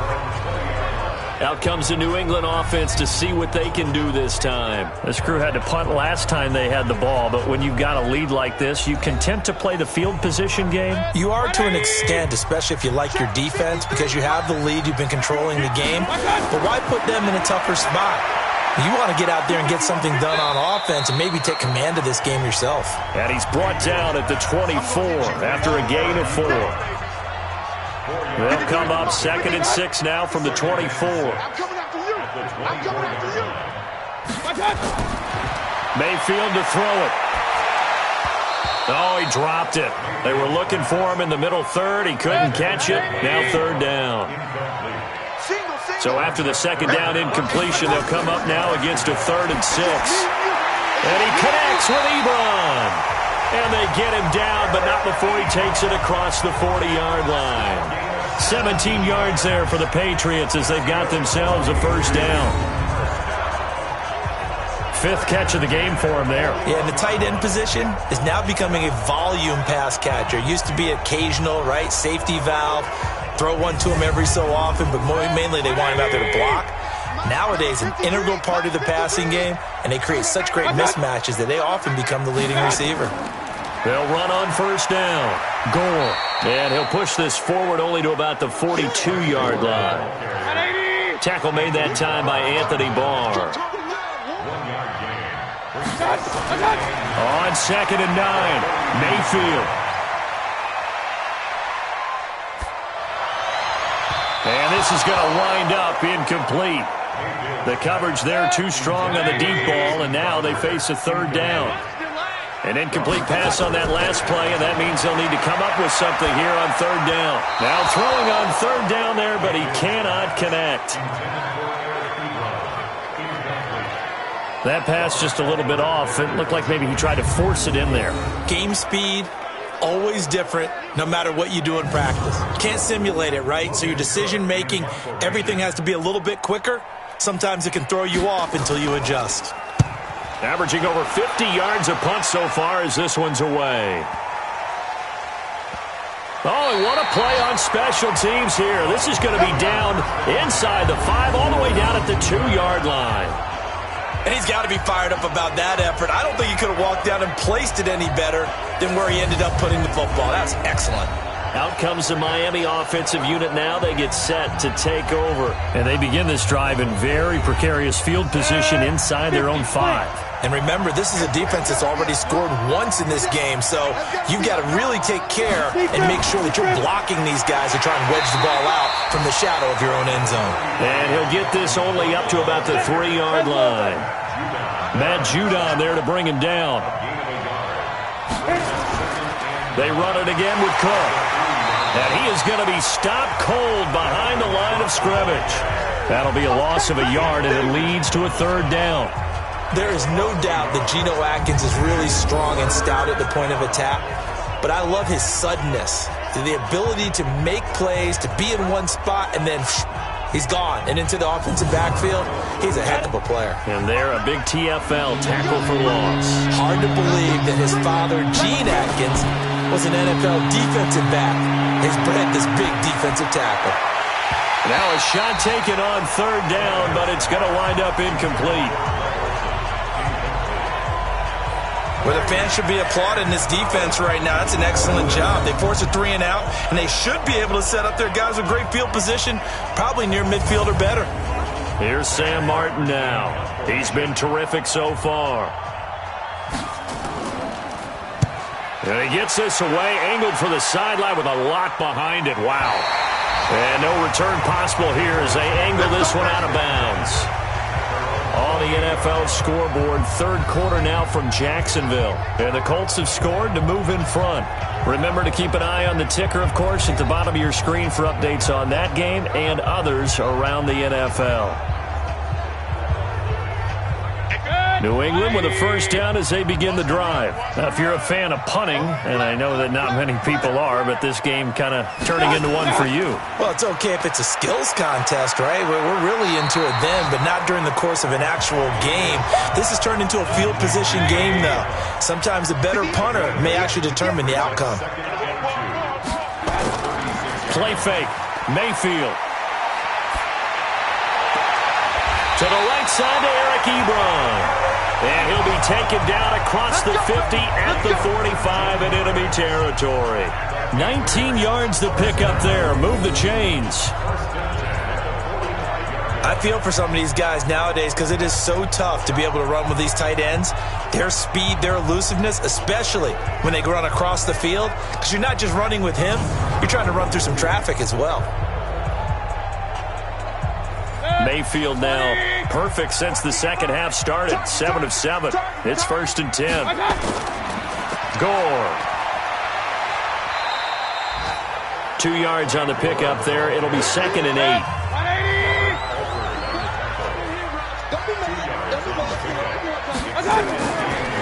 Out comes the New England offense to see what they can do this time. This crew had to punt last time they had the ball, but when you've got a lead like this, you content to play the field position game? You are to an extent, especially if you like your defense, because you have the lead, you've been controlling the game. But why put them in a tougher spot? You want to get out there and get something done on offense and maybe take command of this game yourself. And he's brought down at the 24 after a gain of 4. They'll come up 2nd and 6 now from the 24. Mayfield to throw it. Oh, he dropped it. They were looking for him in the middle 3rd. He couldn't catch it. Now 3rd down. So after the second down incompletion, they'll come up now against a 3rd and 6. And he connects with Ebron. And they get him down, but not before he takes it across the 40-yard line. 17 yards there for the Patriots as they've got themselves a first down. 5th catch of the game for him there. Yeah, and the tight end position is now becoming a volume pass catcher. It used to be occasional, right? Safety valve. Throw one to him every so often, but mainly they want him out there to block. Nowadays, an integral part of the passing game, and they create such great mismatches that they often become the leading receiver. They'll run on first down. Gore. And he'll push this forward only to about the 42-yard line. Tackle made that time by Anthony Barr. On 2nd and 9, Mayfield. And this is going to wind up incomplete. The coverage there too strong on the deep ball, and now they face a 3rd down. An incomplete pass on that last play, and that means they'll need to come up with something here on 3rd down. Now throwing on 3rd down there, but he cannot connect. That pass just a little bit off. It looked like maybe he tried to force it in there. Game speed, always different no matter what you do in practice. Can't simulate it, right? So your decision-making, everything has to be a little bit quicker. Sometimes it can throw you off until you adjust. Averaging over 50 yards a punt so far as this one's away. Oh, and what a play on special teams here. This is going to be down inside the 5, all the way down at the 2-yard line. And he's got to be fired up about that effort. I don't think he could have walked down and placed it any better than where he ended up putting the football. That's excellent. Out comes the Miami offensive unit now. They get set to take over. And they begin this drive in very precarious field position inside their own 5. And remember, this is a defense that's already scored once in this game, so you've got to really take care and make sure that you're blocking these guys to try and wedge the ball out from the shadow of your own end zone. And he'll get this only up to about the 3-yard line. Matt Judon there to bring him down. They run it again with Cook. And he is going to be stopped cold behind the line of scrimmage. That'll be a loss of a yard, and it leads to a 3rd down. There is no doubt that Geno Atkins is really strong and stout at the point of attack, but I love his suddenness, the ability to make plays, to be in one spot, and then he's gone. And into the offensive backfield, he's a heck of a player. And there, a big TFL, tackle for loss. Hard to believe that his father, Gene Atkins, was an NFL defensive back. He's bred this big defensive tackle. Now a shot taken on 3rd down, but it's going to wind up incomplete. Well, the fans should be applauding this defense right now. That's an excellent job. They force a 3 and out, and they should be able to set up their guys with great field position, probably near midfield or better. Here's Sam Martin now. He's been terrific so far. And he gets this away, angled for the sideline with a lot behind it. Wow. And no return possible here as they angle this one out of bounds. On the NFL scoreboard, 3rd quarter now from Jacksonville. And the Colts have scored to move in front. Remember to keep an eye on the ticker, of course, at the bottom of your screen for updates on that game and others around the NFL. New England with a 1st down as they begin the drive. Now, if you're a fan of punting, and I know that not many people are, but this game kind of turning into one for you. Well, it's okay if it's a skills contest, right? We're really into it then, but not during the course of an actual game. This has turned into a field position game, though. Sometimes the better punter may actually determine the outcome. Play fake. Mayfield. To the right side to Eric Ebron. And he'll be taken down across the 50 at the 45 in enemy territory. 19 yards to pick up there. Move the chains. I feel for some of these guys nowadays because it is so tough to be able to run with these tight ends. Their speed, their elusiveness, especially when they run across the field. Because you're not just running with him, you're trying to run through some traffic as well. Mayfield now perfect since the second half started. 7 of 7. It's 1st and 10. Gore. 2 yards on the pickup there. It'll be 2nd and 8.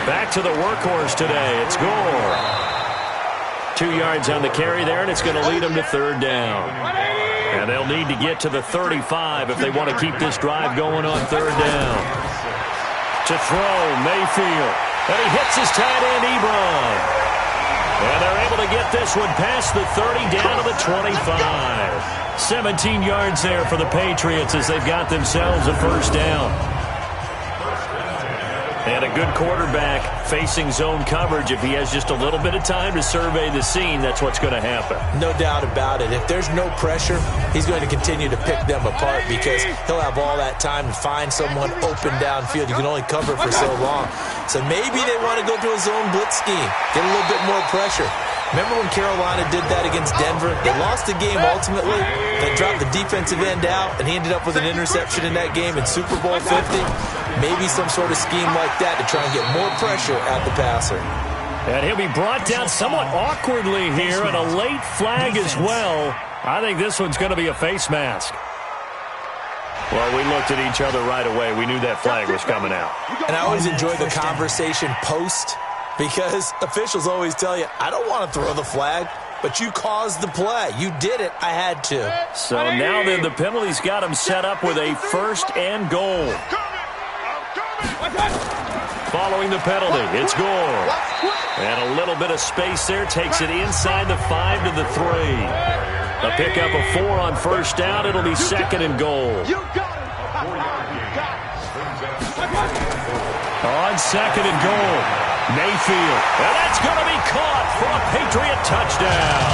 Back to the workhorse today. It's Gore. 2 yards on the carry there, and it's going to lead them to 3rd down. And they'll need to get to the 35 if they want to keep this drive going on 3rd down. To throw, Mayfield. And he hits his tight end, Ebron. And they're able to get this one past the 30 down to the 25. 17 yards there for the Patriots as they've got themselves a 1st down. And a good quarterback facing zone coverage. If he has just a little bit of time to survey the scene, that's what's going to happen. No doubt about it. If there's no pressure, he's going to continue to pick them apart because he'll have all that time to find someone open downfield. You can only cover for so long. So maybe they want to go to a zone blitz scheme, get a little bit more pressure. Remember when Carolina did that against Denver? They lost the game ultimately. They dropped the defensive end out, and he ended up with an interception in that game in Super Bowl 50. Maybe some sort of scheme like that to try and get more pressure at the passer. And he'll be brought down somewhat awkwardly here, and a late flag as well. I think this one's going to be a face mask. Well, we looked at each other right away. We knew that flag was coming out. And I always enjoy the conversation post because officials always tell you, I don't want to throw the flag, but you caused the play. You did it. I had to. So now then the penalty's got him set up with a 1st and goal. Following the penalty, it's Gore. And a little bit of space there, takes it inside the 5 to the 3. A pickup of 4 on 1st down. It'll be 2nd and goal. On 2nd and goal, Mayfield. And that's going to be caught for a Patriot touchdown.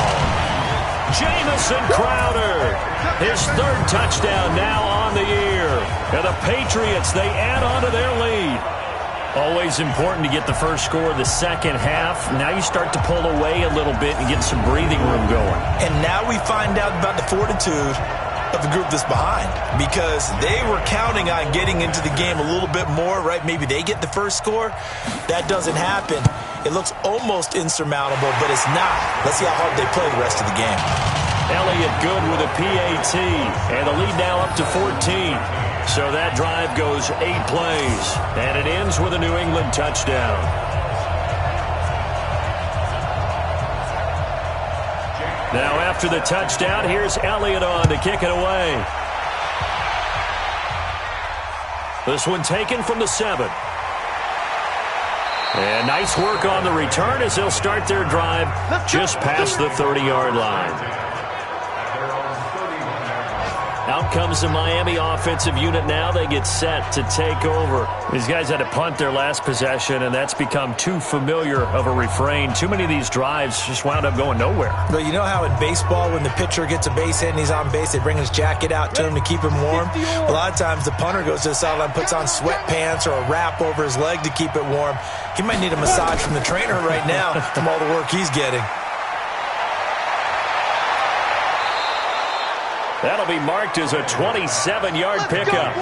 Jamison Crowder, his 3rd touchdown now on the year. And the Patriots, they add on to their lead. Always important to get the first score of the second half. Now you start to pull away a little bit and get some breathing room going. And now we find out about the fortitude of the group that's behind, because they were counting on getting into the game a little bit more, right? Maybe they get the first score. That doesn't happen. It looks almost insurmountable, but it's not. Let's see how hard they play the rest of the game. Elliott good with a PAT, and the lead now up to 14. So that drive goes 8 plays, and it ends with a New England touchdown. Now after the touchdown, here's Elliott on to kick it away. This one taken from the 7. And nice work on the return as they'll start their drive just past the 30-yard line. Out comes the Miami offensive unit now. They get set to take over. These guys had to punt their last possession, and that's become too familiar of a refrain. Too many of these drives just wound up going nowhere. But you know how in baseball, when the pitcher gets a base hit and he's on base, they bring his jacket out to him to keep him warm? A lot of times the punter goes to the sideline, puts on sweatpants or a wrap over his leg to keep it warm. He might need a massage from the trainer right now from all the work he's getting. That'll be marked as a 27-yard pickup.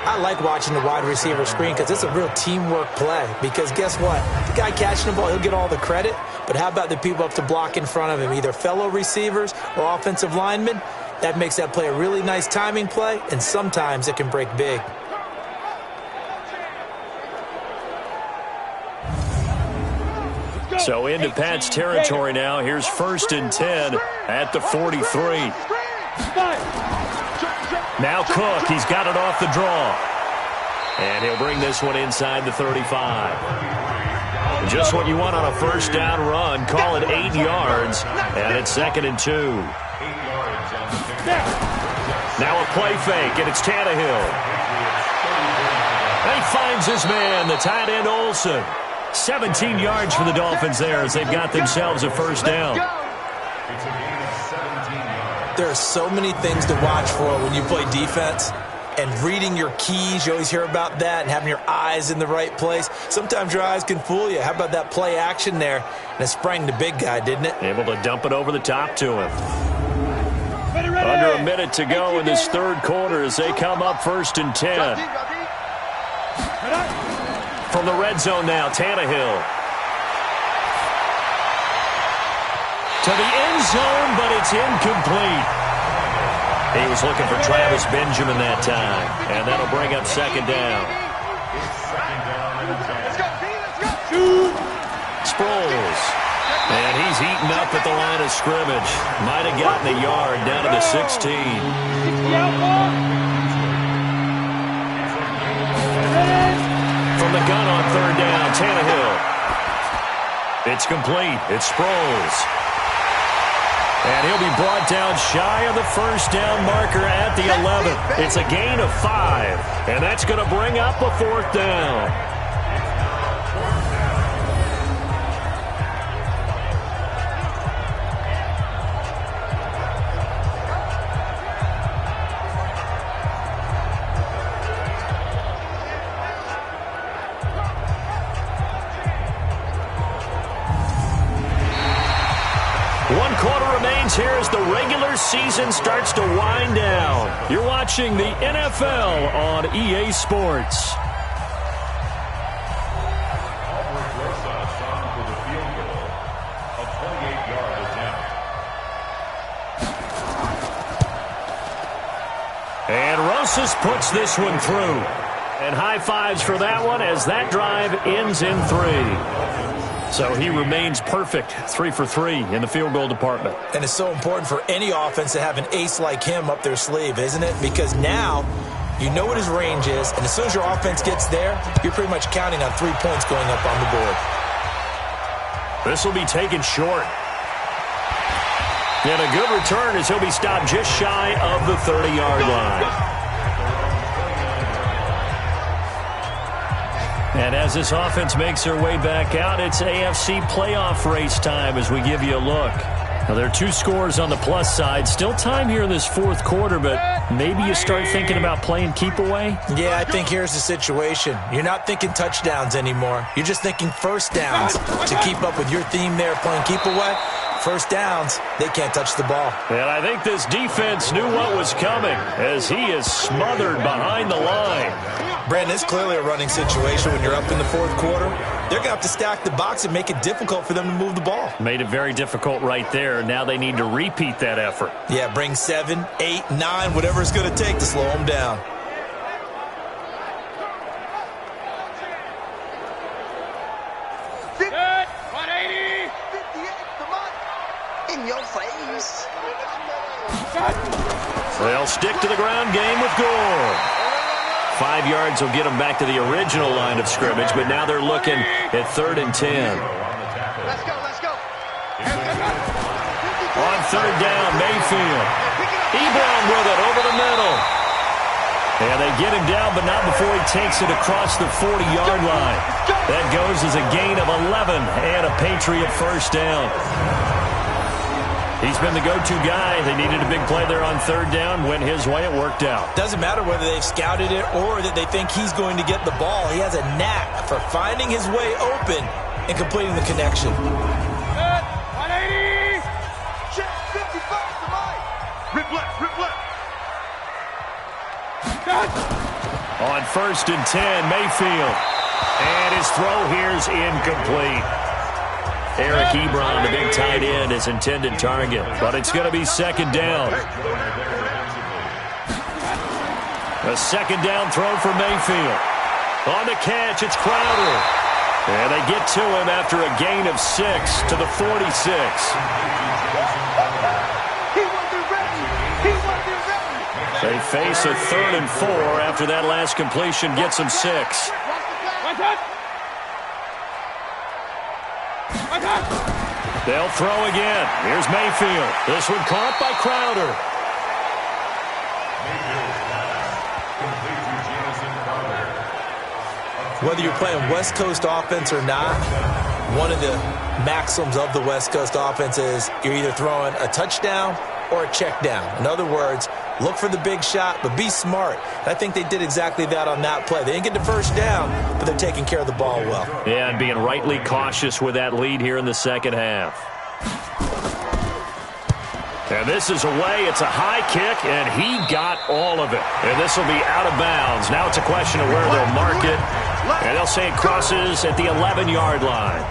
I like watching the wide receiver screen because it's a real teamwork play. Because guess what? The guy catching the ball, he'll get all the credit. But how about the people up to block in front of him, either fellow receivers or offensive linemen? That makes that play a really nice timing play, and sometimes it can break big. So into Pat's territory now. Here's 1st and 10 at the 43. Now Cook, he's got it off the draw. And he'll bring this one inside the 35. Just what you want on a 1st down run. Call it 8 yards, and it's 2nd and 2. Now a play fake, and it's Tannehill. And he finds his man, the tight end Olsen. 17 yards for the Dolphins there as they've got themselves a 1st down. There are so many things to watch for when you play defense. And reading your keys, you always hear about that, and having your eyes in the right place. Sometimes your eyes can fool you. How about that play action there? And it sprang the big guy, didn't it? Able to dump it over the top to him. Under a minute to go in this 3rd quarter as they come up 1st and 10. From the red zone now, Tannehill. To the end zone, but it's incomplete. He was looking for Travis Benjamin that time, and that'll bring up 2nd down. Sproles. And he's eaten up at the line of scrimmage. Might have gotten a yard down to the 16. From the gun on 3rd down, Tannehill. It's complete. It's Sproles. And he'll be brought down shy of the 1st down marker at the 11. It's a gain of 5. And that's going to bring up a 4th down. Here as the regular season starts to wind down. You're watching the NFL on EA Sports. And Rosas puts this one through. And high fives for that one as that drive ends in 3. So he remains perfect, 3 for 3 in the field goal department. And it's so important for any offense to have an ace like him up their sleeve, isn't it? Because now you know what his range is, and as soon as your offense gets there, you're pretty much counting on 3 points going up on the board. This will be taken short. And a good return as he'll be stopped just shy of the 30-yard line. And as this offense makes their way back out, it's AFC playoff race time as we give you a look. Now, there are 2 scores on the plus side. Still time here in this fourth quarter, but maybe you start thinking about playing keep away? Yeah, I think here's the situation. You're not thinking touchdowns anymore. You're just thinking first downs. To keep up with your theme there, playing keep away, first downs, they can't touch the ball. And I think this defense knew what was coming as he is smothered behind the line. Brandon, it's clearly a running situation when you're up in the fourth quarter. They're going to have to stack the box and make it difficult for them to move the ball. Made it very difficult right there. Now they need to repeat that effort. Yeah, bring 7, 8, 9, whatever it's going to take to slow them down. In your face. They'll stick to the ground game with Gore. 5 yards will get them back to the original line of scrimmage, but now they're looking at 3rd and 10. Let's go, let's go. On 3rd down, Mayfield. Ebron with it over the middle. And they get him down, but not before he takes it across the 40-yard line. That goes as a gain of 11 and a Patriot first down. He's been the go-to guy. They needed a big play there on 3rd down. Went his way. It worked out. Doesn't matter whether they've scouted it or that they think he's going to get the ball. He has a knack for finding his way open and completing the connection. 180. Check 55 to Mike. Rip left, rip left. On 1st and 10, Mayfield. And his throw here's incomplete. Eric Ebron, the big tight end, his intended target. But it's going to be 2nd down. A 2nd down throw for Mayfield. On the catch, it's Crowder. And they get to him after a gain of 6 to the 46. They face a 3rd and 4 after that last completion gets them 6. They'll throw again. Here's Mayfield. This one caught by Crowder. Whether you're playing West Coast offense or not, one of the maxims of the West Coast offense is you're either throwing a touchdown or a check down. In other words, look for the big shot, but be smart. I think they did exactly that on that play. They didn't get the first down, but they're taking care of the ball well. Yeah, and being rightly cautious with that lead here in the second half. And this is away. It's a high kick, and he got all of it. And this will be out of bounds. Now it's a question of where they'll mark it. And they'll say it crosses at the 11-yard line.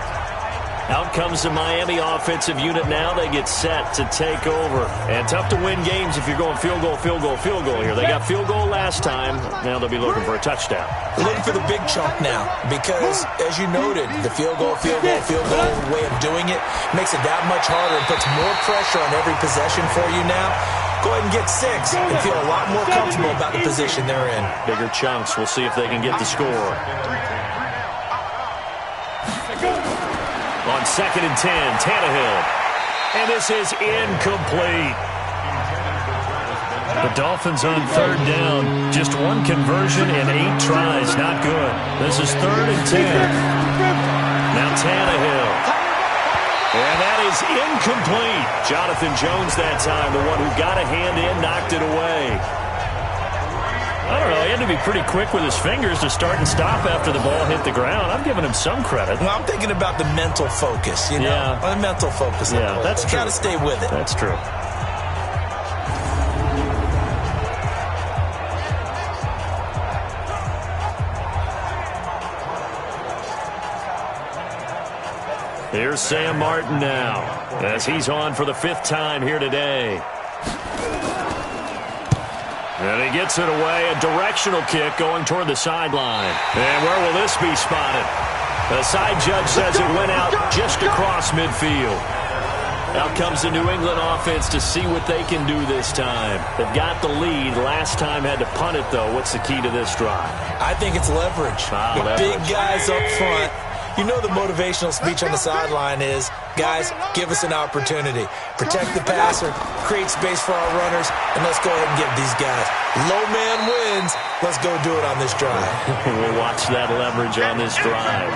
Out comes the Miami offensive unit now. They get set to take over. And tough to win games if you're going field goal, field goal, field goal here. They got field goal last time. Now they'll be looking for a touchdown. Looking for the big chunk now because, as you noted, the field goal way of doing it makes it that much harder and puts more pressure on every possession for you now. Go ahead and get 6 and feel a lot more comfortable about the position they're in. Bigger chunks. We'll see if they can get the score. On 2nd and 10, Tannehill. And this is incomplete. The Dolphins on 3rd down. Just 1 conversion and 8 tries. Not good. This is 3rd and 10. Now Tannehill. And that is incomplete. Jonathan Jones that time, the one who got a hand in, knocked it away. I don't know. He had to be pretty quick with his fingers to start and stop after the ball hit the ground. I'm giving him some credit. Well, I'm thinking about the mental focus, you know? Yeah. The mental focus. Yeah, that's true. Got to stay with it. That's true. Here's Sam Martin now as he's on for the 5th time here today. And he gets it away, a directional kick going toward the sideline. And where will this be spotted? The side judge says it went out just across midfield. Out comes the New England offense to see what they can do this time. They've got the lead. Last time had to punt it, though. What's the key to this drive? I think it's leverage. The big guys up front. You know the motivational speech on the sideline is, guys, give us an opportunity. Protect the passer, create space for our runners, and let's go ahead and give these guys. Low man wins. Let's go do it on this drive. We'll watch that leverage on this drive.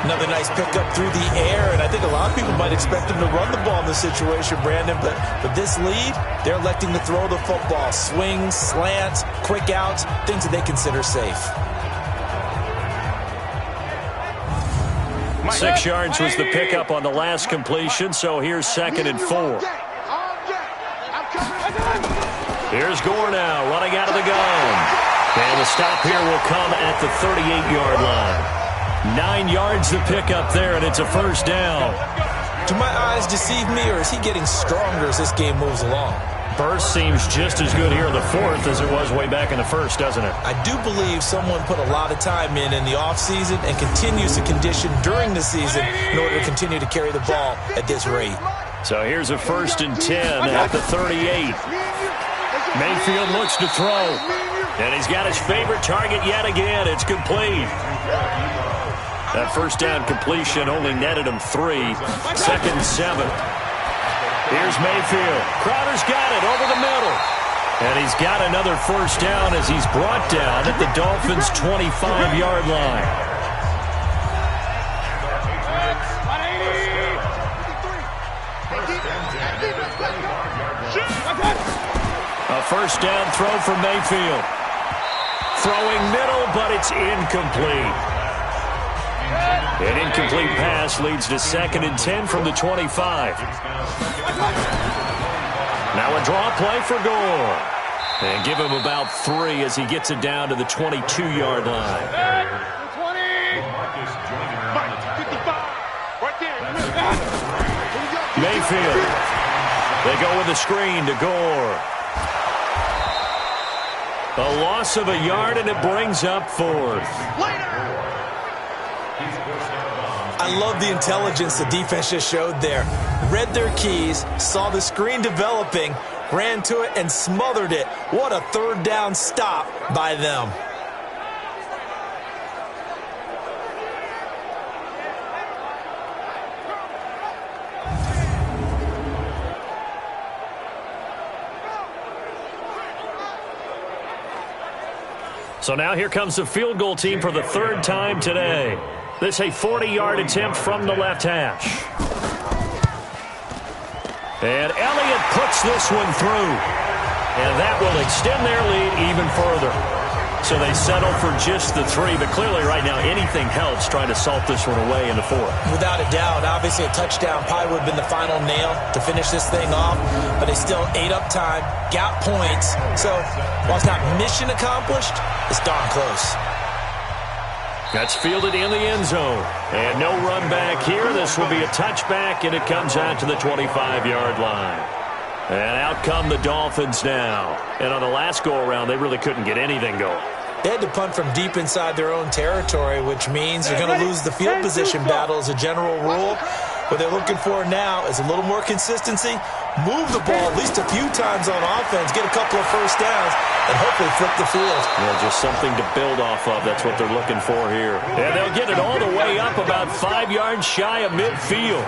Another nice pickup through the air, and I think a lot of people might expect him to run the ball in this situation, Brandon, but with this lead, they're electing to throw the football. Swings, slants, quick outs, things that they consider safe. 6 yards was the pickup on the last completion, so here's 2nd and 4. Here's Gore now, running out of the gun. And the stop here will come at the 38-yard line. 9 yards to pick up there, and it's a first down. Do my eyes deceive me, or is he getting stronger as this game moves along? Burst seems just as good here in the 4th as it was way back in the 1st, doesn't it? I do believe someone put a lot of time in the offseason and continues to condition during the season in order to continue to carry the ball at this rate. So here's a 1st and 10 at the 38. Mayfield looks to throw, and he's got his favorite target yet again. It's complete. That first down completion only netted him 3. 2nd and 7. Here's Mayfield. Crowder's got it over the middle. And he's got another first down as he's brought down at the Dolphins' 25-yard line. A first down throw for Mayfield. Throwing middle, but it's incomplete. An incomplete pass leads to 2nd and 10 from the 25. Now a draw play for Gore. And give him about 3 as he gets it down to the 22-yard line. Mayfield. They go with the screen to Gore. A loss of a yard, and it brings up 4th. I love the intelligence the defense just showed there. Read their keys, saw the screen developing, ran to it, and smothered it. What a third down stop by them. So now here comes the field goal team for the 3rd time today. This a 40-yard attempt from the left hash. And Elliott puts this one through. And that will extend their lead even further. So they settle for just the 3. But clearly right now anything helps trying to salt this one away in the 4th. Without a doubt. Obviously a touchdown probably would have been the final nail to finish this thing off. But they still ate up time, got points. So while it's not mission accomplished, it's darn close. That's fielded in the end zone. And no run back here. This will be a touchback, and it comes out to the 25-yard line. And out come the Dolphins now. And on the last go-around, they really couldn't get anything going. They had to punt from deep inside their own territory, which means they're going to lose the field position battle as a general rule. What they're looking for now is a little more consistency, move the ball at least a few times on offense, get a couple of first downs, and hopefully flip the field. Yeah, just something to build off of. That's what they're looking for here. And they'll get it all the way up about 5 yards shy of midfield.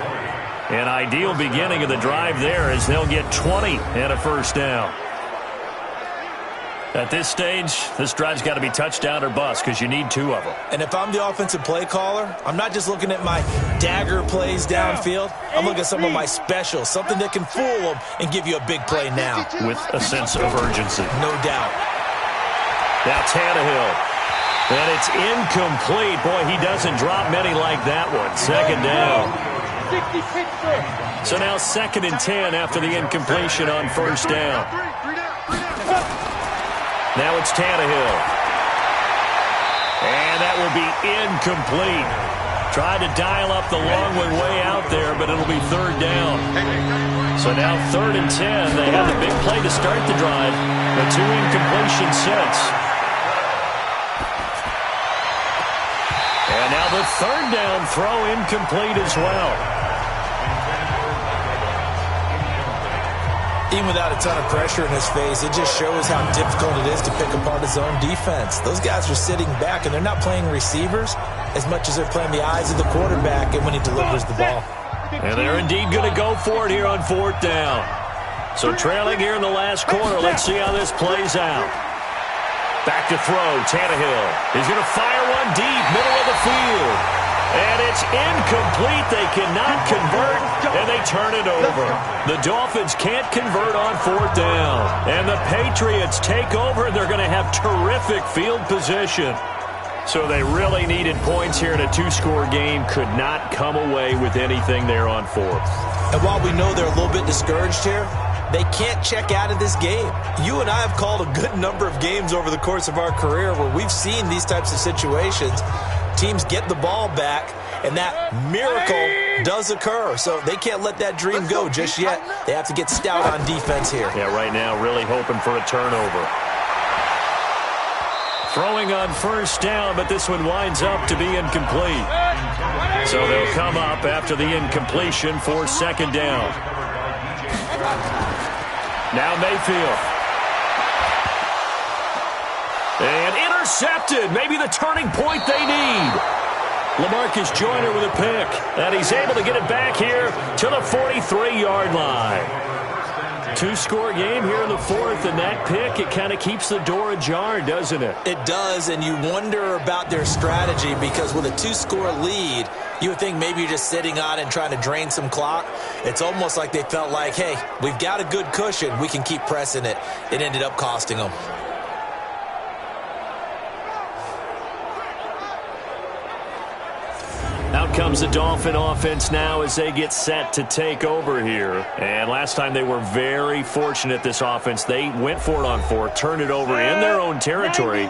An ideal beginning of the drive there as they'll get 20 and a first down. At this stage, this drive's got to be touchdown or bust because you need 2 of them. And if I'm the offensive play caller, I'm not just looking at my dagger plays downfield. I'm looking at some of my specials, something that can fool them and give you a big play now. With a sense of urgency. No doubt. Now Tannehill. And it's incomplete. Boy, he doesn't drop many like that one. 2nd down. So now 2nd and 10 after the incompletion on first down. Now it's Tannehill. And that will be incomplete. Tried to dial up the long one way out there, but it'll be third down. So now 3rd and 10. They had the big play to start the drive, but 2 incompletions since. And now the 3rd down throw incomplete as well. Even without a ton of pressure in his face, it just shows how difficult it is to pick apart his own defense. Those guys are sitting back, and they're not playing receivers as much as they're playing the eyes of the quarterback and when he delivers the ball. And they're indeed going to go for it here on 4th down. So trailing here in the last quarter. Let's see how this plays out. Back to throw. Tannehill. He's going to fire one deep, middle of the field. And it's incomplete. They cannot convert, and they turn it over. The Dolphins can't convert on 4th down. And the Patriots take over, and they're going to have terrific field position. So they really needed points here in a 2-score game. Could not come away with anything there on 4th. And while we know they're a little bit discouraged here, they can't check out of this game. You and I have called a good number of games over the course of our career where we've seen these types of situations. Teams get the ball back, and that miracle does occur. So they can't let that dream go just yet. They have to get stout on defense here. Yeah, right now really hoping for a turnover. Throwing on 1st down, but this one winds up to be incomplete. So they'll come up after the incompletion for 2nd down. Now Mayfield. And intercepted. Maybe the turning point they need. LaMarcus Joyner with a pick. And he's able to get it back here to the 43-yard line. 2-score game here in the 4th, and that pick, it kind of keeps the door ajar, doesn't it? It does, and you wonder about their strategy because with a 2-score lead, you would think maybe you're just sitting on it and trying to drain some clock. It's almost like they felt like, hey, we've got a good cushion. We can keep pressing it. It ended up costing them. Out comes the Dolphin offense now as they get set to take over here. And last time they were very fortunate, this offense. They went for it on 4th, turned it over in their own territory,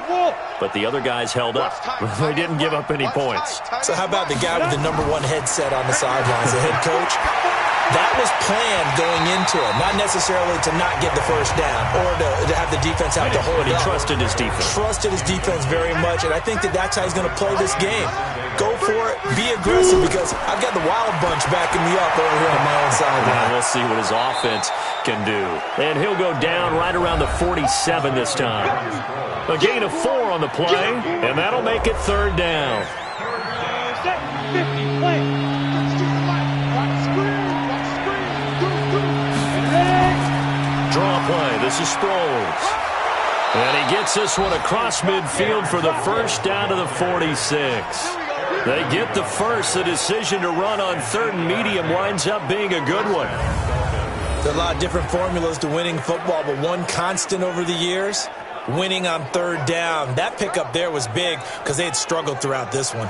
but the other guys held up. They didn't give up any points. So how about the guy with the #1 headset on the sidelines, the head coach? That was planned going into it, not necessarily to not get the 1st down or to have the defense have to hold But he up. trusted his defense. Trusted his defense very much, and I think that's how he's going to play this game. Go for it, be aggressive, because I've got the wild bunch backing me up over here on my own sideline. We'll see what his offense can do. And he'll go down right around the 47 this time. A gain of 4 on the play, and that'll make it 3rd down. Draw play. This is Sproles. And he gets this one across midfield for the 1st down to the 46. They get the first. The decision to run on 3rd and medium winds up being a good one. There are a lot of different formulas to winning football, but one constant over the years, winning on 3rd down. That pickup there was big because they had struggled throughout this one.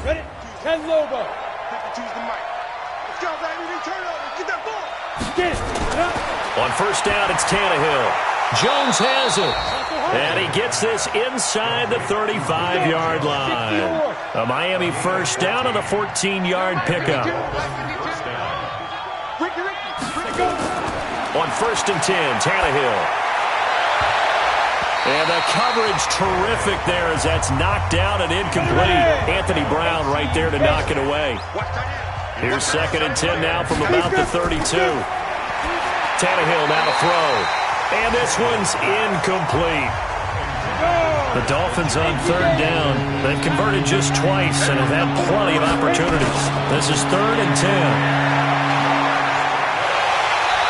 Ready? 10 logo. Choose the mic. Let's go, baby. Turn over. Get that ball. Get it. On 1st down, it's Tannehill. Jones has it. And he gets this inside the 35-yard line. A Miami 1st down on a 14-yard pickup. On 1st and 10, Tannehill. And the coverage terrific there as that's knocked down and incomplete. Anthony Brown right there to knock it away. Here's 2nd and 10 now from about the 32. Tannehill now to throw. And this one's incomplete. The Dolphins on 3rd down. They've converted just twice and have had plenty of opportunities. This is 3rd and 10.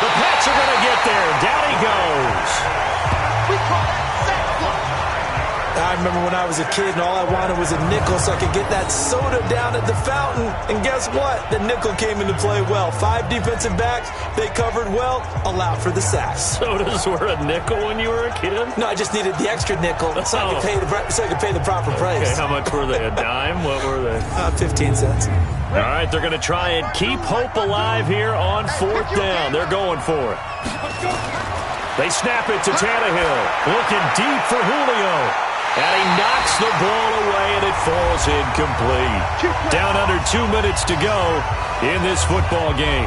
The Pats are going to get there. Down he goes. We call that sack block. I remember when I was a kid and all I wanted was a nickel so I could get that soda down at the fountain. And guess what? The nickel came into play well. 5 defensive backs, they covered well, allowed for the sack. Sodas were a nickel when you were a kid? No, I just needed the extra nickel so I could pay the proper price. Okay, how much were they? A dime? What were they? 15 cents. All right, they're going to try and keep hope alive here on 4th down. They're going for it. They snap it to Tannehill. Looking deep for Julio. And he knocks the ball away, and it falls incomplete. Down under 2 minutes to go in this football game.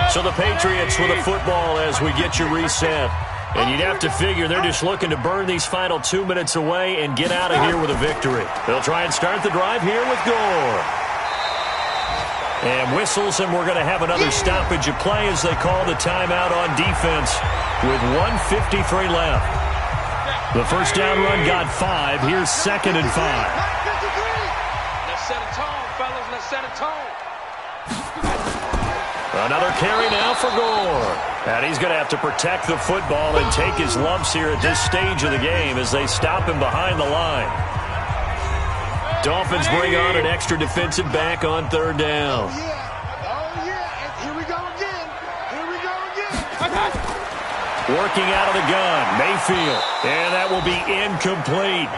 So the Patriots with a football as we get you reset. And you'd have to figure they're just looking to burn these final 2 minutes away and get out of here with a victory. They'll try and start the drive here with Gore. And whistles, and we're going to have another stoppage of play as they call the timeout on defense with 1:53 left. The first down run got 5. Here's 2nd and 5. Let's set a tone, fellas. Let's set a tone. Another carry now for Gore. And he's going to have to protect the football and take his lumps here at this stage of the game as they stop him behind the line. Dolphins bring on an extra defensive back on 3rd down. Oh, yeah. And here we go again. Working out of the gun, Mayfield. And that will be incomplete.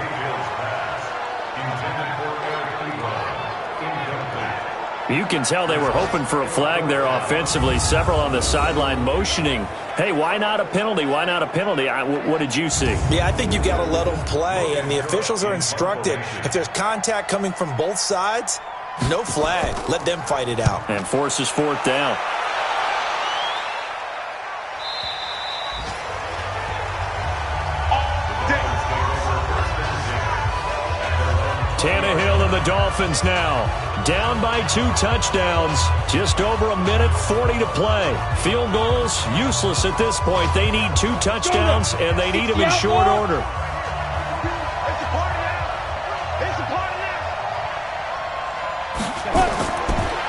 You can tell they were hoping for a flag there offensively. Several on the sideline motioning, hey, why not a penalty? Why not a penalty? What did you see? Yeah, I think you've got to let them play, and the officials are instructed. If there's contact coming from both sides, no flag. Let them fight it out. And forces 4th down. Tannehill and the Dolphins now down by 2 touchdowns. Just over 1:40 to play. Field goals useless at this point. They need 2 touchdowns, and they need them in short order.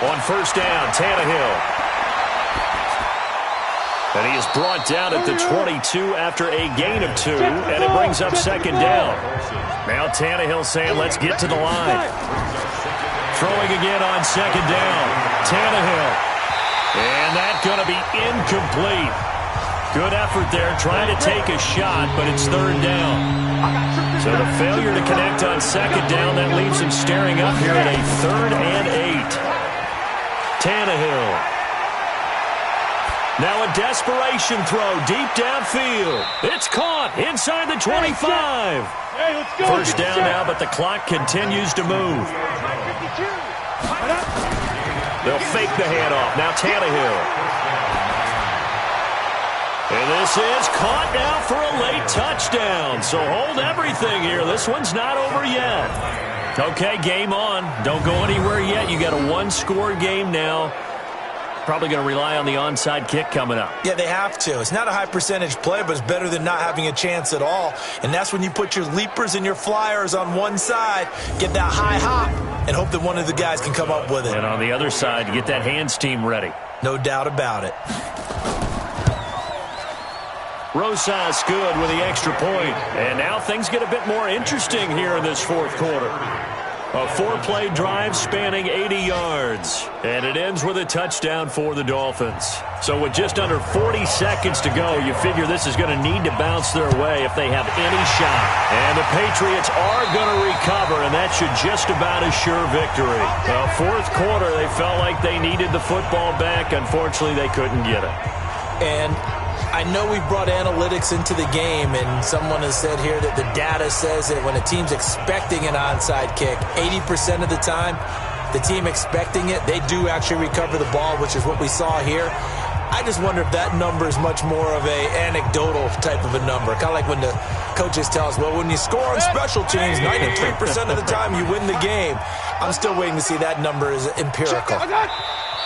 On 1st down, Tannehill. And he is brought down at the 22 after a gain of 2, and it brings up 2nd down. Now Tannehill saying, let's get to the line. Throwing again on 2nd down. Tannehill. And that's going to be incomplete. Good effort there, trying to take a shot, but it's 3rd down. So the failure to connect on 2nd down, that leaves him staring up here at a 3rd and 8. Tannehill. Now a desperation throw deep downfield. It's caught inside the 25. Hey, let's go. 1st down now, but the clock continues to move. They'll fake the handoff. Now Tannehill. And this is caught now for a late touchdown. So hold everything here. This one's not over yet. Okay, game on. Don't go anywhere yet. You got a 1-score game now. Probably going to rely on the onside kick coming up. Yeah, they have to. It's not a high percentage play, but it's better than not having a chance at all. And that's when you put your leapers and your flyers on one side, get that high hop, and hope that one of the guys can come up with it. And on the other side, you get that hands team ready. No doubt about it. Rosas good with the extra point. And now things get a bit more interesting here in this 4th quarter. A 4-play drive spanning 80 yards. And it ends with a touchdown for the Dolphins. So with just under 40 seconds to go, you figure this is going to need to bounce their way if they have any shot. And the Patriots are going to recover, and that should just about assure victory. The 4th quarter, they felt like they needed the football back. Unfortunately, they couldn't get it. And I know we brought analytics into the game, and someone has said here that the data says that when a team's expecting an onside kick, 80% of the time, the team expecting it, they do actually recover the ball, which is what we saw here. I just wonder if that number is much more of a anecdotal type of a number. Kind of like when the coaches tell us, well, when you score on special teams, 93% of the time you win the game. I'm still waiting to see that number is empirical.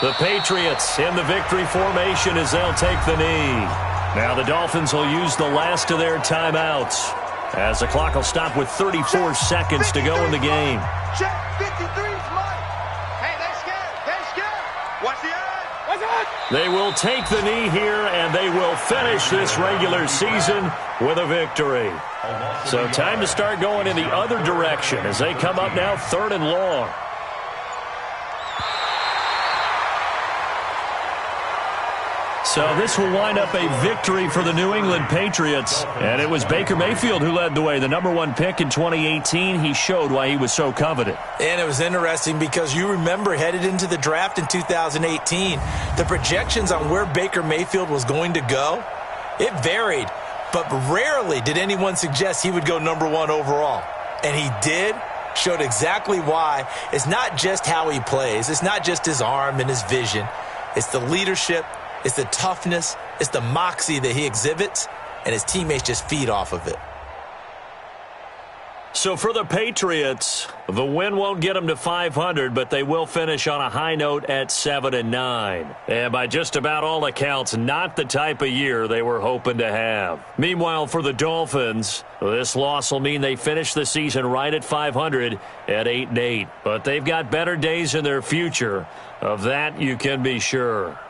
The Patriots in the victory formation as they'll take the knee. Now the Dolphins will use the last of their timeouts as the clock will stop with 34 seconds to go in the game. Check 53 is mine. Hey, they're scared. They're scared. Watch the eye. They will take the knee here, and they will finish this regular season with a victory. So time to start going in the other direction as they come up now 3rd and long. So this will wind up a victory for the New England Patriots. And it was Baker Mayfield who led the way. The #1 pick in 2018, he showed why he was so coveted. And it was interesting because you remember headed into the draft in 2018, the projections on where Baker Mayfield was going to go, It varied, but rarely did anyone suggest he would go number 1 overall. And he did, showed exactly why. It's not just how he plays. It's not just his arm and his vision. It's the leadership. It's the toughness. It's the moxie that he exhibits, and his teammates just feed off of it. So for the Patriots, the win won't get them to 500, but they will finish on a high note at 7-9. And by just about all accounts, not the type of year they were hoping to have. Meanwhile, for the Dolphins, this loss will mean they finish the season right at 500 at 8-8. But they've got better days in their future. Of that, you can be sure.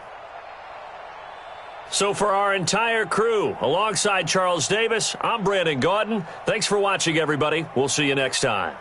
So for our entire crew, alongside Charles Davis, I'm Brandon Gaudin. Thanks for watching, everybody. We'll see you next time.